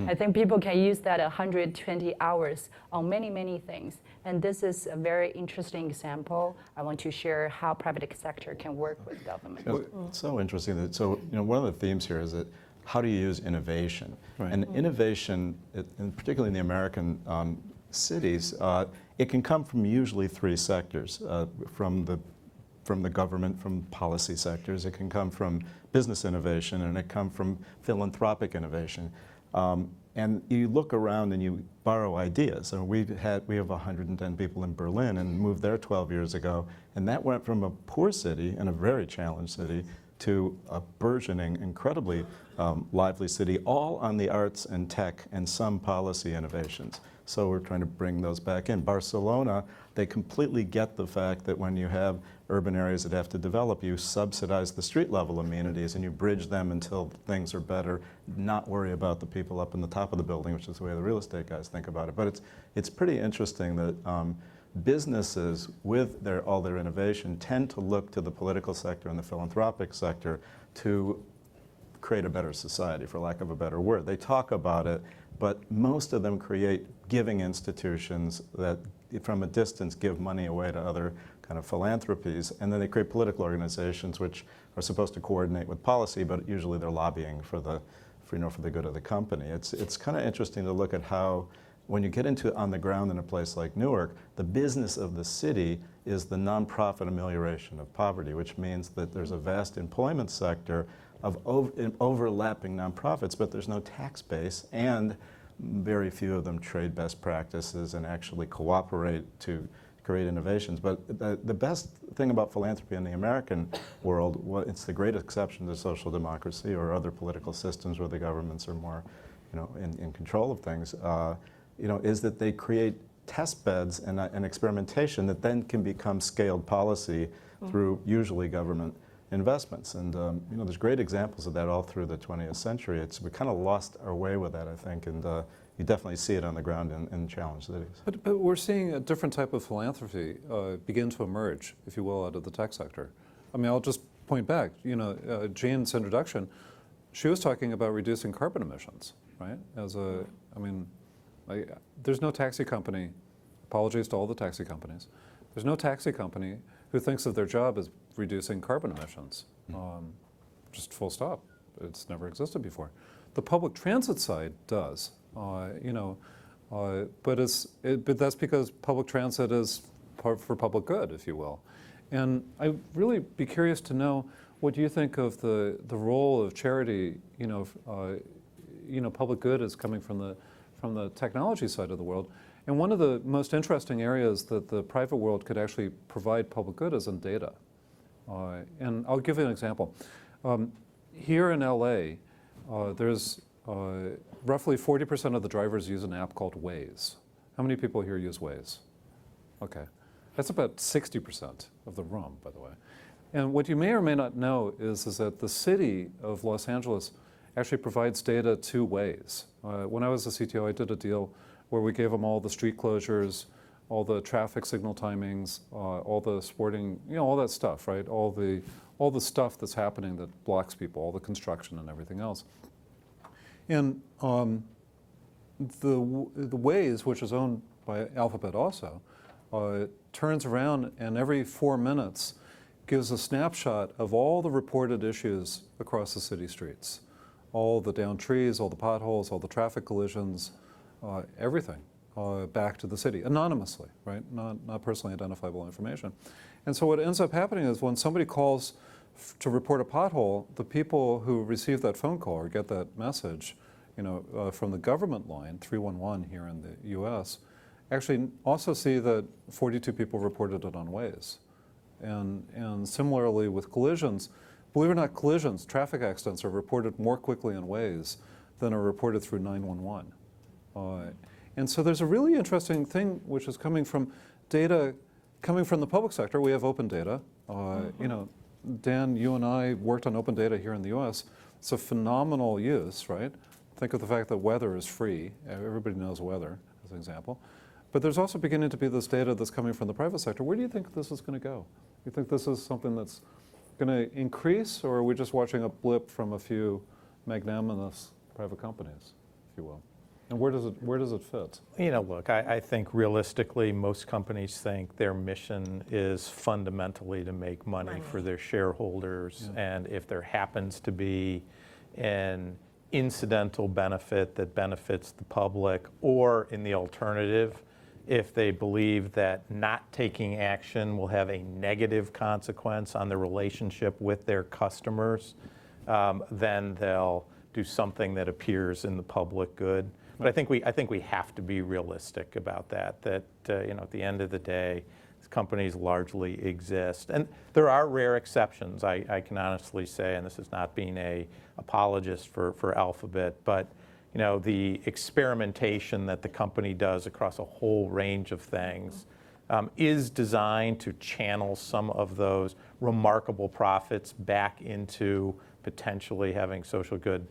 I think people can use that 120 hours on many, many things. And this is a very interesting example. I want to share how private sector can work with government. It's so interesting that, so, one of the themes here is that how do you use innovation? Right. And innovation, and particularly in the American cities, it can come from usually three sectors, from the government, from policy sectors. It can come from business innovation, and it can come from philanthropic innovation. And you look around and you borrow ideas. So we have 110 people in Berlin and moved there 12 years ago, and that went from a poor city and a very challenged city to a burgeoning, incredibly lively city, all on the arts and tech and some policy innovations. So we're trying to bring those back in. Barcelona, they completely get the fact that when you have urban areas that have to develop, you subsidize the street level amenities and you bridge them until things are better, not worry about the people up in the top of the building, which is the way the real estate guys think about it. But it's pretty interesting that businesses, with all their innovation, tend to look to the political sector and the philanthropic sector to create a better society, for lack of a better word. They talk about it, but most of them create giving institutions that from a distance give money away to other kind of philanthropies, and then they create political organizations which are supposed to coordinate with policy, but usually they're lobbying for the good of the company. It's kind of interesting to look at how, when you get into on the ground in a place like Newark, the business of the city is the nonprofit amelioration of poverty, which means that there's a vast employment sector of overlapping nonprofits, but there's no tax base, and very few of them trade best practices and actually cooperate to create innovations. But the best thing about philanthropy in the American world, it's the great exception to social democracy or other political systems where the governments are more, in control of things, is that they create test beds and experimentation that then can become scaled policy through usually government investments. And there's great examples of that all through the 20th century. We kind of lost our way with that, I think, and you definitely see it on the ground in challenged cities. But we're seeing a different type of philanthropy begin to emerge, if you will, out of the tech sector. I mean, I'll just point back, Jane's introduction, she was talking about reducing carbon emissions, right? There's no taxi company, apologies to all the taxi companies, there's no taxi company who thinks of their job as reducing carbon emissions. Just full stop. It's never existed before. The public transit side does, but that's because public transit is for public good, if you will. And I'd really be curious to know what you think of the role of charity. Public good is coming from the technology side of the world. And one of the most interesting areas that the private world could actually provide public good is in data. And I'll give you an example. Here in LA, there's roughly 40% of the drivers use an app called Waze. How many people here use Waze? Okay. That's about 60% of the room, by the way. And what you may or may not know is that the city of Los Angeles actually provides data to Waze. When I was a CTO, I did a deal where we gave them all the street closures, all the traffic signal timings, all the sporting, all that stuff, right? All the stuff that's happening that blocks people, all the construction and everything else. And the Waze, which is owned by Alphabet also, turns around and every 4 minutes gives a snapshot of all the reported issues across the city streets. All the downed trees, all the potholes, all the traffic collisions, everything back to the city, anonymously, right? Not personally identifiable information. And so what ends up happening is when somebody calls to report a pothole, the people who receive that phone call or get that message, from the government line, 311 here in the US, actually also see that 42 people reported it on Waze. And similarly with collisions, believe it or not, traffic accidents are reported more quickly on Waze than are reported through 911. And so there's a really interesting thing which is coming from data coming from the public sector. We have open data. Dan, you and I worked on open data here in the US. It's a phenomenal use, right? Think of the fact that weather is free. Everybody knows weather, as an example. But there's also beginning to be this data that's coming from the private sector. Where do you think this is going to go? You think this is something that's going to increase, or are we just watching a blip from a few magnanimous private companies, if you will? And where does it fit? You know, look, I think realistically, most companies think their mission is fundamentally to make money for their shareholders. Yeah. And if there happens to be an incidental benefit that benefits the public, or in the alternative, if they believe that not taking action will have a negative consequence on the relationship with their customers, then they'll do something that appears in the public good. But I think we have to be realistic about that. That you know, at the end of the day, these companies largely exist, and there are rare exceptions. I can honestly say, and this is not being an apologist for Alphabet, but you know, the experimentation that the company does across a whole range of things is designed to channel some of those remarkable profits back into potentially having social good.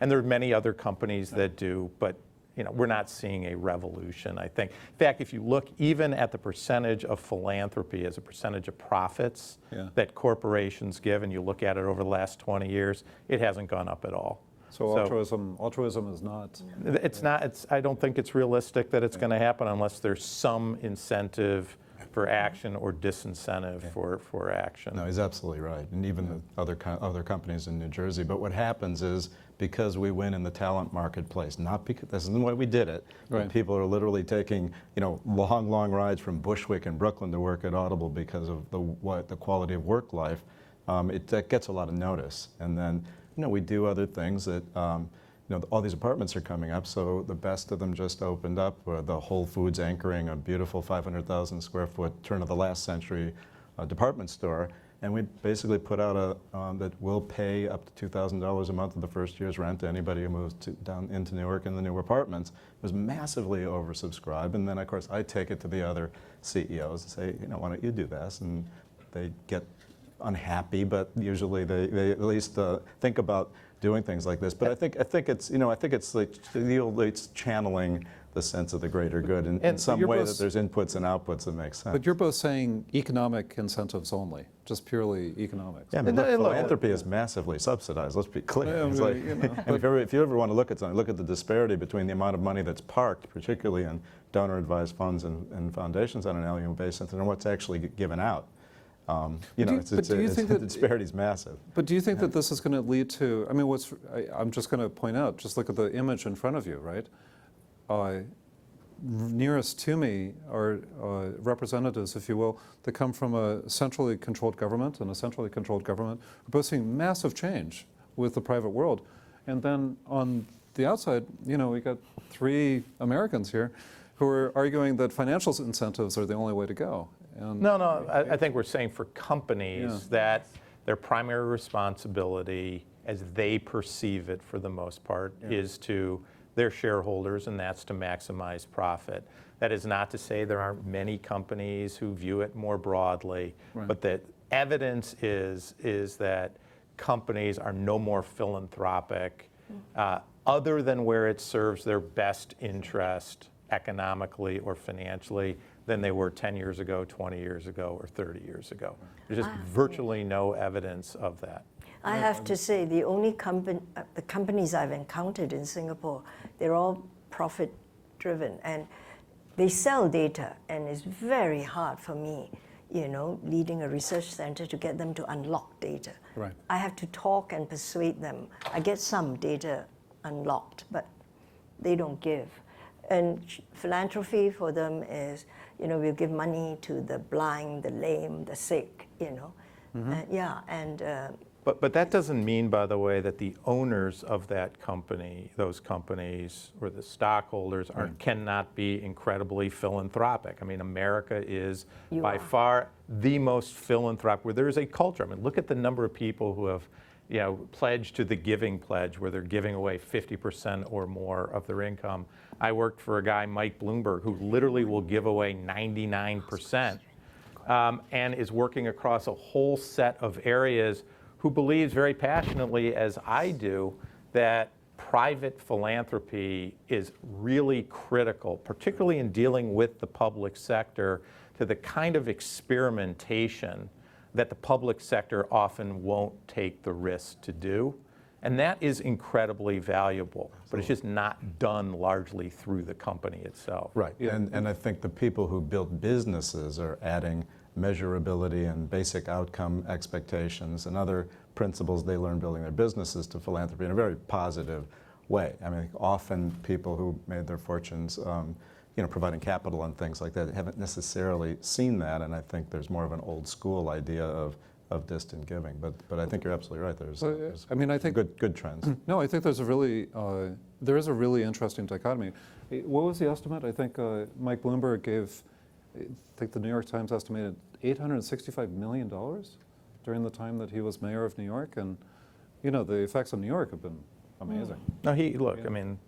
And there are many other companies that do, but you know, we're not seeing a revolution, I think. In fact, if you look even at the percentage of philanthropy as a percentage of profits that corporations give, and you look at it over the last 20 years, it hasn't gone up at all. So altruism is not... It's not. I don't think it's realistic that it's going to happen unless there's some incentive for action or disincentive for action. No, he's absolutely right. And even the other companies in New Jersey. But what happens is, because we win in the talent marketplace, not because this isn't why we did it, but people are literally taking, you know, long rides from Bushwick and Brooklyn to work at Audible because of the quality of work life. That gets a lot of notice. And then, you know, we do other things that, you know, all these apartments are coming up, so the best of them just opened up. The Whole Foods anchoring a beautiful 500,000 square foot turn of the last century department store. And we basically put out that we'll pay up to $2,000 a month of the first year's rent to anybody who moves down into Newark in the new apartments. It was massively oversubscribed. And then, of course, I take it to the other CEOs and say, you know, why don't you do this? And they get unhappy, but usually they at least think about doing things like this. But I think it's, you know, I think it's like it's channeling the sense of the greater good in some way that there's inputs and outputs that make sense. But you're both saying economic incentives only, just purely economics. Yeah, I mean, philanthropy is massively subsidized. Let's be clear. It's like, you know, if you ever want to look at something, look at the disparity between the amount of money that's parked, particularly in donor-advised funds and foundations on an annual basis, and what's actually given out. You know, the disparity is massive. But do you think that this is going to lead to, I mean, I'm just going to point out, just look at the image in front of you, right? Nearest to me are representatives, if you will, that come from a centrally controlled government, and a centrally controlled government are both seeing massive change with the private world. And then on the outside, you know, we got 3 Americans here who are arguing that financial incentives are the only way to go. And no, I think we're saying for companies that their primary responsibility, as they perceive it for the most part, is to their shareholders, and that's to maximize profit. That is not to say there aren't many companies who view it more broadly, but the evidence is that companies are no more philanthropic, other than where it serves their best interest economically or financially, than they were 10 years ago, 20 years ago, or 30 years ago. There's just virtually no evidence of that. I have to say, the only the companies I've encountered in Singapore, they're all profit-driven, and they sell data, and it's very hard for me, you know, leading a research center, to get them to unlock data. Right. I have to talk and persuade them. I get some data unlocked, but they don't give. And philanthropy for them is, you know, we'll give money to the blind, the lame, the sick, you know. But that doesn't mean, by the way, that the owners of that company, those companies, or the stockholders cannot be incredibly philanthropic. I mean, America is by far the most philanthropic, where there is a culture. I mean, look at the number of people who have, you know, pledged to the Giving Pledge, where they're giving away 50% or more of their income. I worked for a guy, Mike Bloomberg, who literally will give away 99%, and is working across a whole set of areas who believes very passionately, as I do, that private philanthropy is really critical, particularly in dealing with the public sector, to the kind of experimentation that the public sector often won't take the risk to do. And that is incredibly valuable, but it's just not done largely through the company itself. Right, and I think the people who build businesses are adding measurability and basic outcome expectations and other principles they learn building their businesses to philanthropy in a very positive way. I mean, often people who made their fortunes providing capital and things like that haven't necessarily seen that, and I think there's more of an old school idea of distant giving. But I think you're absolutely right. There's I mean, I think good trends. No, I think there's a really there is a really interesting dichotomy. What was the estimate? I think Mike Bloomberg gave. I think the New York Times estimated $865 million during the time that he was mayor of New York, and the effects on New York have been amazing. No, I mean,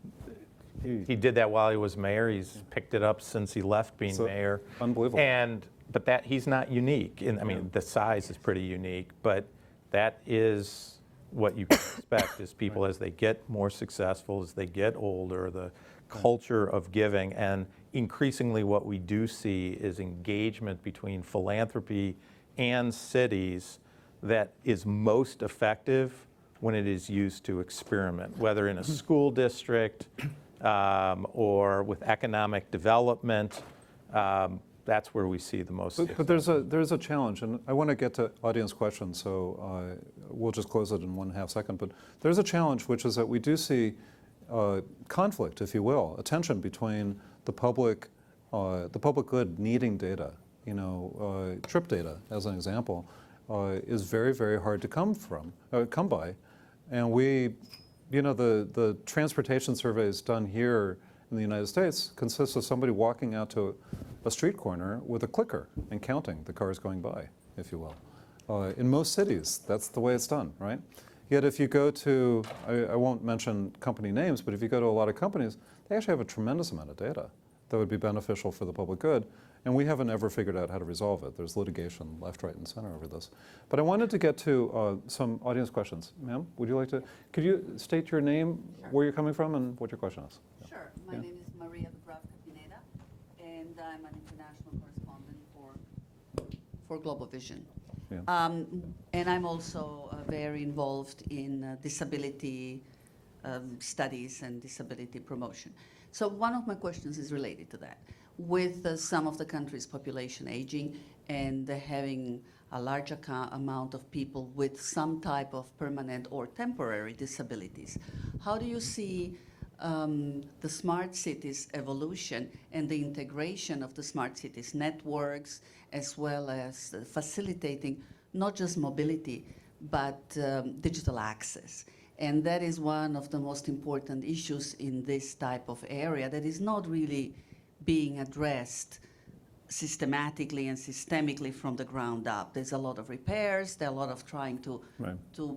he did that while he was mayor. He's picked it up since he left being mayor. Unbelievable. But he's not unique. I mean, the size is pretty unique, but that is what you can expect is people as they get more successful, as they get older, the culture of giving, and increasingly what we do see is engagement between philanthropy and cities that is most effective when it is used to experiment, whether in a school district or with economic development. That's where we see the most. But there's a challenge, and I want to get to audience questions, so we'll just close it in 1/2 second. But there's a challenge, which is that we do see conflict, if you will, a tension between the public good needing data. Trip data, as an example, is very, very hard to come by, and the transportation surveys done here in the United States consists of somebody walking out to a street corner with a clicker and counting the cars going by, if you will. In most cities, that's the way it's done, right? Yet if you go to, I won't mention company names, but if you go to a lot of companies, they actually have a tremendous amount of data that would be beneficial for the public good, and we haven't ever figured out how to resolve it. There's litigation left, right, and center over this. But I wanted to get to some audience questions. Ma'am, would you like to, could you state your name, where you're coming from, and what your question is? Sure. My name is Maria Dubravka-Pineda, and I'm an international correspondent for Global Vision. Yeah. And I'm also very involved in disability studies and disability promotion. So one of my questions is related to that. With some of the country's population aging and having a large amount of people with some type of permanent or temporary disabilities, how do you see the smart cities evolution and the integration of the smart cities networks, as well as facilitating not just mobility, but digital access? And that is one of the most important issues in this type of area that is not really being addressed systematically and systemically from the ground up. There's a lot of repairs, there are a lot of trying to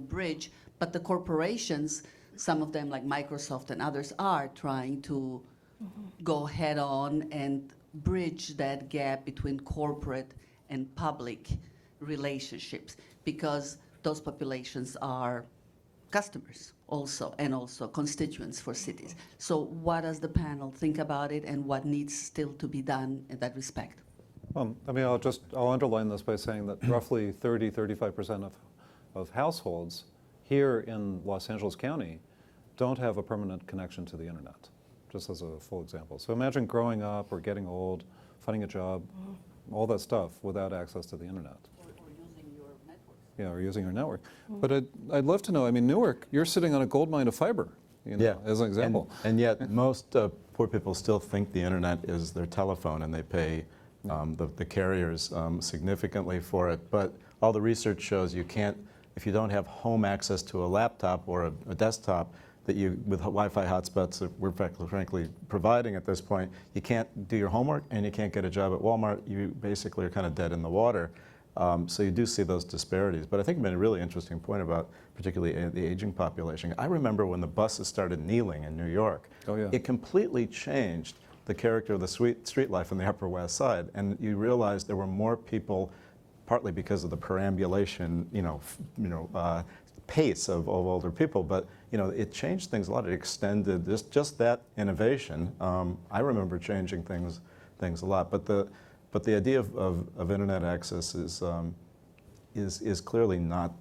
bridge, but the corporations, some of them like Microsoft and others, are trying to go head on and bridge that gap between corporate and public relationships, because those populations are customers also, and also constituents for cities. So what does the panel think about it, and what needs still to be done in that respect? I mean, I'll underline this by saying that roughly 35% of households here in Los Angeles County don't have a permanent connection to the internet, just as a full example. So imagine growing up or getting old, finding a job, all that stuff without access to the internet. Or using your networks. Yeah, or using your network. But I'd love to know, I mean, Newark, you're sitting on a gold mine of fiber, as an example. And yet most poor people still think the internet is their telephone, and they pay the carriers significantly for it. But all the research shows you can't, if you don't have home access to a laptop or a desktop, that you, with Wi-Fi hotspots that we're frankly providing at this point, you can't do your homework and you can't get a job at Walmart. You basically are kind of dead in the water. So you do see those disparities. But I think you made a really interesting point about particularly the aging population. I remember when the buses started kneeling in New York. Oh, yeah. It completely changed the character of the street life on the Upper West Side. And you realized there were more people partly because of the perambulation, pace of older people, but it changed things a lot. It extended just that innovation. I remember changing things a lot, but the idea of internet access is clearly not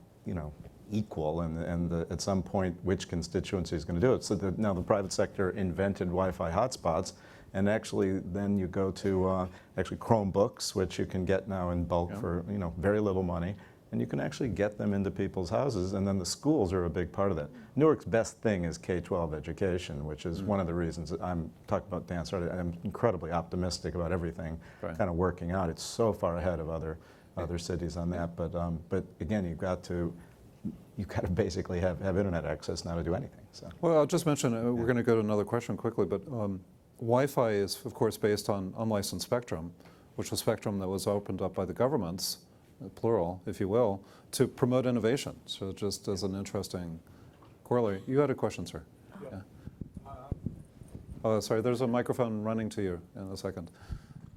equal, and at some point, which constituency is going to do it? So now the private sector invented Wi-Fi hotspots, and actually then you go to actually Chromebooks, which you can get now in bulk for very little money, and you can actually get them into people's houses, and then the schools are a big part of that. Newark's best thing is K-12 education, which is one of the reasons that I'm talking about dance. I'm incredibly optimistic about everything kind of working out. It's so far ahead of other cities on that, but again, you've got to basically have internet access now to do anything. So. Well, I'll just mention, we're going to go to another question quickly, but Wi-Fi is, of course, based on unlicensed spectrum, which was spectrum that was opened up by the governments, plural, if you will, to promote innovation. So just as an interesting corollary. You had a question, sir. Yeah. Sorry, there's a microphone running to you in a second.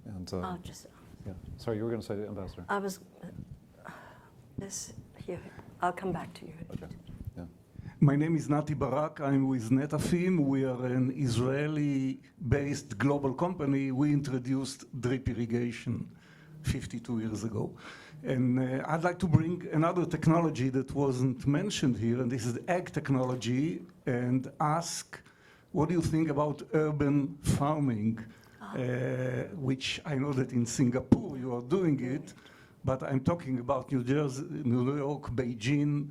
And, yeah. Sorry, you were going to say, Ambassador. I was, here. I'll come back to you. Okay. Yeah. My name is Nati Barak. I'm with Netafim. We are an Israeli-based global company. We introduced drip irrigation 52 years ago. And I'd like to bring another technology that wasn't mentioned here, and this is ag technology, and ask, what do you think about urban farming, which I know that in Singapore you are doing it, but I'm talking about New Jersey, New York, Beijing.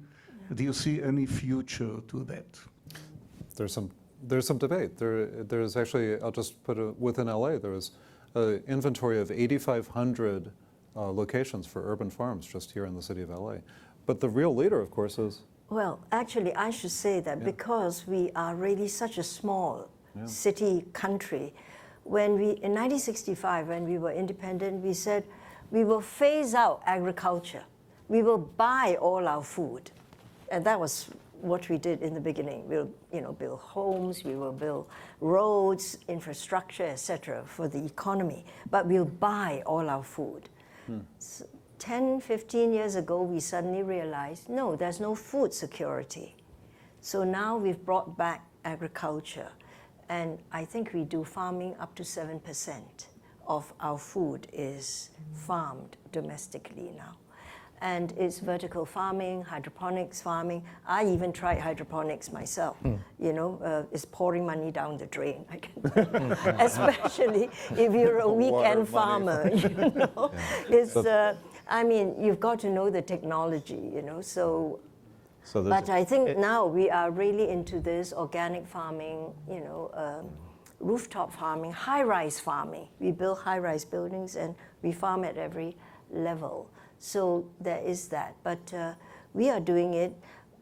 Do you see any future to that? There's some debate. There's actually, I'll just put it within LA, there was an inventory of 8,500 locations for urban farms just here in the city of LA. But the real leader, of course, is... Well, actually, I should say that because we are really such a small city country, when in 1965, when we were independent, we said we will phase out agriculture. We will buy all our food. And that was what we did in the beginning. We'll build homes, we will build roads, infrastructure, etc. for the economy, but we'll buy all our food. 10, 15 years ago, we suddenly realized, no, there's no food security. So now we've brought back agriculture. And I think we do farming up to 7% of our food is farmed domestically now. And it's vertical farming, hydroponics farming. I even tried hydroponics myself. It's pouring money down the drain, I can tell you. Especially if you're a weekend farmer, It's, I mean, you've got to know the technology, But I think now we are really into this organic farming, rooftop farming, high-rise farming. We build high-rise buildings and we farm at every level. So there is that, but we are doing it.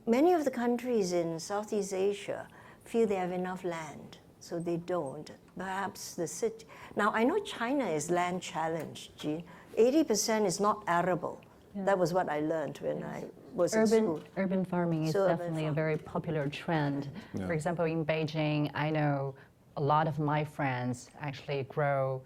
Many of the countries in Southeast Asia feel they have enough land, so they don't. Perhaps the city. Now, I know China is land challenged, Chee. 80% is not arable. Yeah. That was what I learned when I was in school. Urban farming is definitely a very popular trend. Yeah. For example, in Beijing, I know a lot of my friends actually grow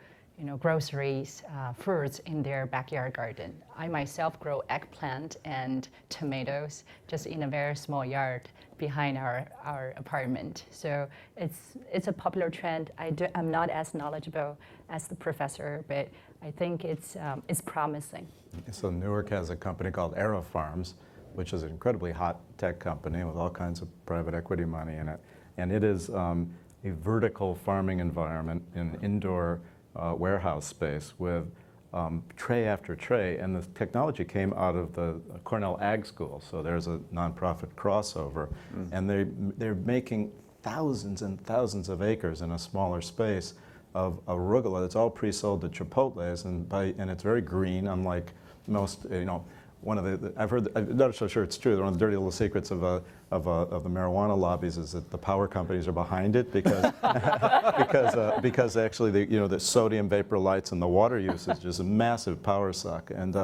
groceries, fruits in their backyard garden. I myself grow eggplant and tomatoes just in a very small yard behind our apartment. So it's a popular trend. I'm not as knowledgeable as the professor, but I think it's promising. So Newark has a company called Aero Farms, which is an incredibly hot tech company with all kinds of private equity money in it. And it is a vertical farming environment in indoor warehouse space with tray after tray, and the technology came out of the Cornell Ag School, so there's a nonprofit crossover, and they're making thousands and thousands of acres in a smaller space of arugula that's all pre-sold to Chipotle's, and it's very green, unlike most, one of the, I'm not so sure it's true, one of the dirty little secrets of the marijuana lobbies is that the power companies are behind it because because actually the sodium vapor lights and the water use is just a massive power suck. And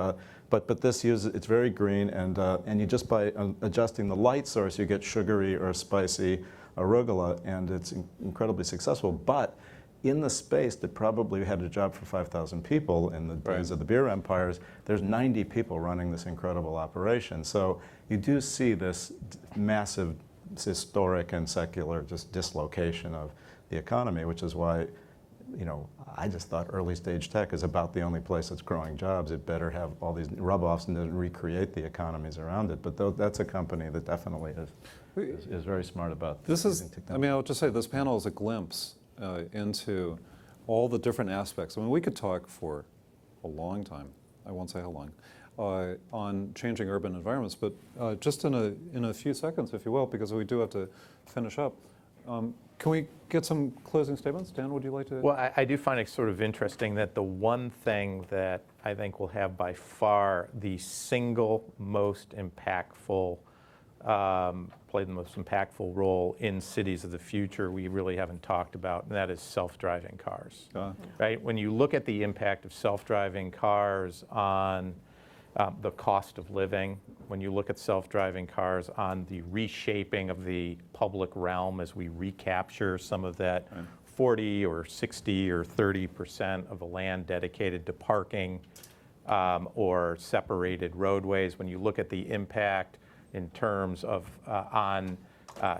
but this it's very green, and you just by adjusting the light source you get sugary or spicy arugula, and it's incredibly successful. But in the space that probably had a job for 5,000 people in the days of the beer empires, there's 90 people running this incredible operation. So you do see this massive historic and secular just dislocation of the economy, which is why, you know, I just thought early stage tech is about the only place that's growing jobs. It better have all these rub-offs and then recreate the economies around it. But that's a company that definitely is very smart about this. Using technology. I mean, I'll just say this panel is a glimpse into all the different aspects. I mean, we could talk for a long time, I won't say how long, on changing urban environments, but just in a few seconds, if you will, because we do have to finish up. Can we get some closing statements? Dan, would you like to? Well, I do find it sort of interesting that the one thing that I think will have by far the single most impactful, play the most impactful role in cities of the future we really haven't talked about, and that is self-driving cars. Right? When you look at the impact of self-driving cars on the cost of living, when you look at self-driving cars on the reshaping of the public realm as we recapture some of that 40 or 60 or 30% of the land dedicated to parking or separated roadways, when you look at the impact in terms of on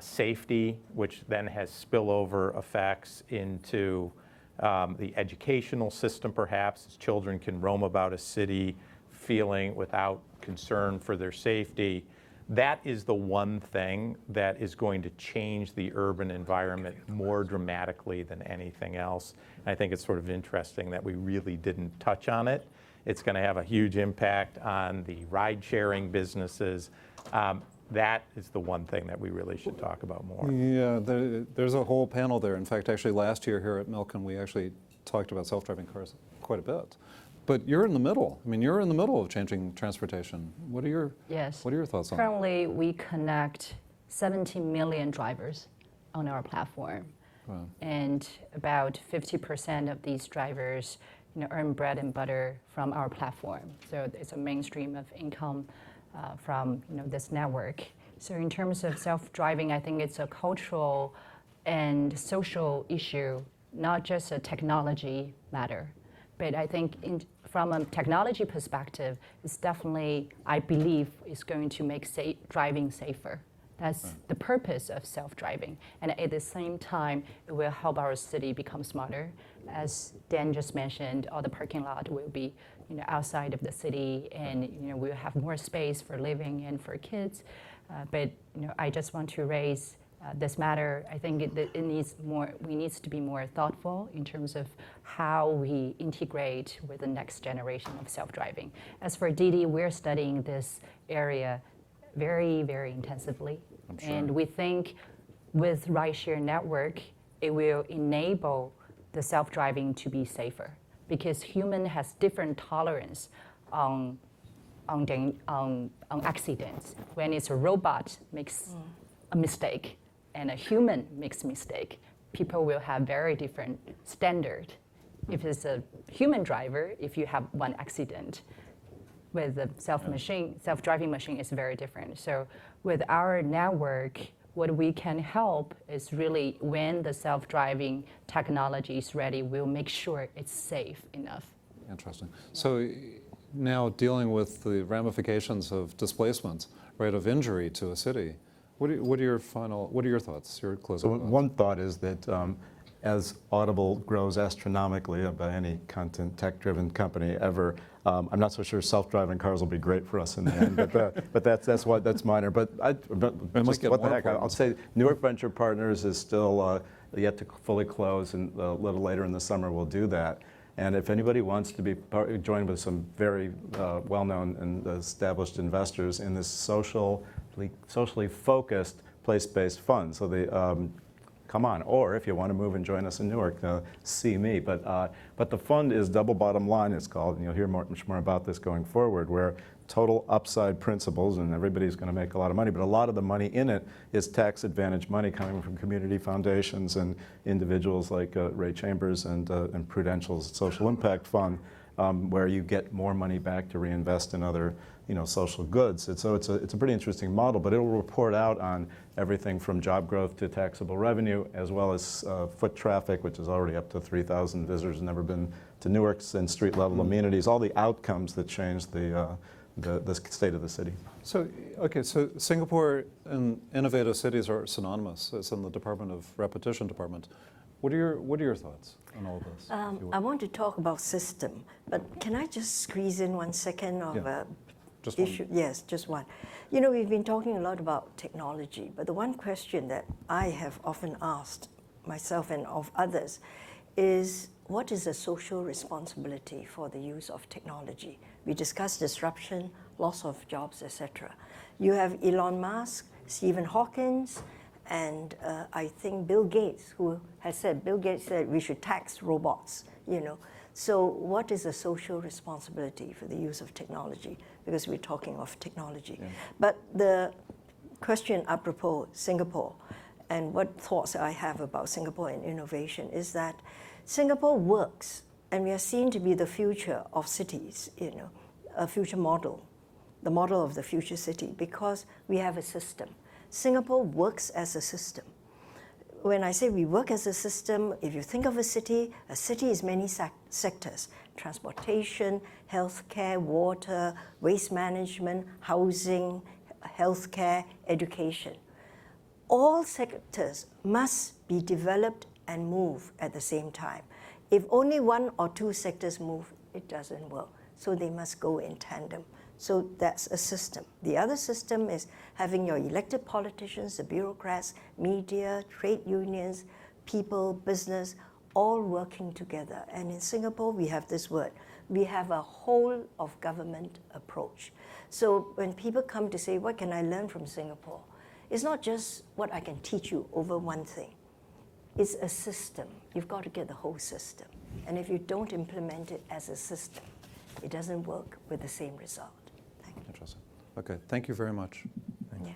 safety, which then has spillover effects into the educational system perhaps, as children can roam about a city feeling without concern for their safety. That is the one thing that is going to change the urban environment more dramatically than anything else. And I think it's sort of interesting that we really didn't touch on it. It's going to have a huge impact on the ride-sharing businesses. That is the one thing that we really should talk about more. Yeah, there's a whole panel there. In fact, actually last year here at Milken, we actually talked about self-driving cars quite a bit. But you're in the middle. I mean, you're in the middle of changing transportation. What are your thoughts on that? Currently, we connect 17 million drivers on our platform. Wow. And about 50% of these drivers, earn bread and butter from our platform. So it's a mainstream of income from this network. So in terms of self-driving, I think it's a cultural and social issue, not just a technology matter. But I think from a technology perspective, it's definitely, I believe, is going to make driving safer. That's the purpose of self-driving. And at the same time, it will help our city become smarter. As Dan just mentioned, all the parking lot will be outside of the city, and we'll have more space for living and for kids. But I just want to raise this matter. I think it needs more. We need to be more thoughtful in terms of how we integrate with the next generation of self-driving. As for DiDi, we're studying this area very, very intensively, and we think with rideshare network, it will enable the self-driving to be safer because human has different tolerance on accidents. When it's a robot makes a mistake and a human makes mistake, people will have very different standard. If it's a human driver, if you have one accident, with the self-driving machine is very different. So with our network, what we can help is really when the self-driving technology is ready, we'll make sure it's safe enough. Interesting. So now dealing with the ramifications of displacement, right, of injury to a city, what are your thoughts, your closing thoughts? One thought is that as Audible grows astronomically by any content tech-driven company ever, I'm not so sure self-driving cars will be great for us in the end, but that's minor. But what the heck? I'll say Newark Venture Partners is still yet to fully close, and a little later in the summer we'll do that. And if anybody wants to be joined with some very well-known and established investors in this socially focused place-based fund, so they come on. Or if you want to move and join us in Newark, see me. But the fund is Double Bottom Line, it's called, and you'll hear much more about this going forward, where total upside principles, and everybody's going to make a lot of money, but a lot of the money in it is tax advantage money coming from community foundations and individuals like Ray Chambers and Prudential's Social Impact Fund, where you get more money back to reinvest in other social goods. So it's a pretty interesting model, but it will report out on everything from job growth to taxable revenue, as well as foot traffic, which is already up to 3,000 visitors, never been to Newark, and street level amenities, all the outcomes that change the state of the city. So, okay, so Singapore and innovative cities are synonymous. It's in the Department of Repetition Department. What are your thoughts on all of this? if you I will? want to talk about system, but can I just squeeze in 1 second of Yeah. a Just one. issue? Yes, just one. You know, we've been talking a lot about technology, but the one question that I have often asked myself and of others is, what is the social responsibility for the use of technology? We discussed disruption, loss of jobs, etc. You have Elon Musk, Stephen Hawking, and I think Bill Gates, Bill Gates said we should tax robots, So what is the social responsibility for the use of technology? Because we're talking of technology. Yeah. But the question apropos Singapore, and what thoughts I have about Singapore and innovation is that Singapore works, and we are seen to be the future of cities, a future model, the model of the future city, because we have a system. Singapore works as a system. When I say we work as a system, if you think of a city is many sectors: transportation, healthcare, water, waste management, housing, healthcare, education. All sectors must be developed and move at the same time. If only 1 or 2 sectors move, it doesn't work. So they must go in tandem. So that's a system. The other system is having your elected politicians, the bureaucrats, media, trade unions, people, business, all working together. And in Singapore, we have this word. We have a whole of government approach. So when people come to say, what can I learn from Singapore? It's not just what I can teach you over one thing. It's a system. You've got to get the whole system. And if you don't implement it as a system, it doesn't work with the same result. Interesting. Okay, thank you very much. Yeah.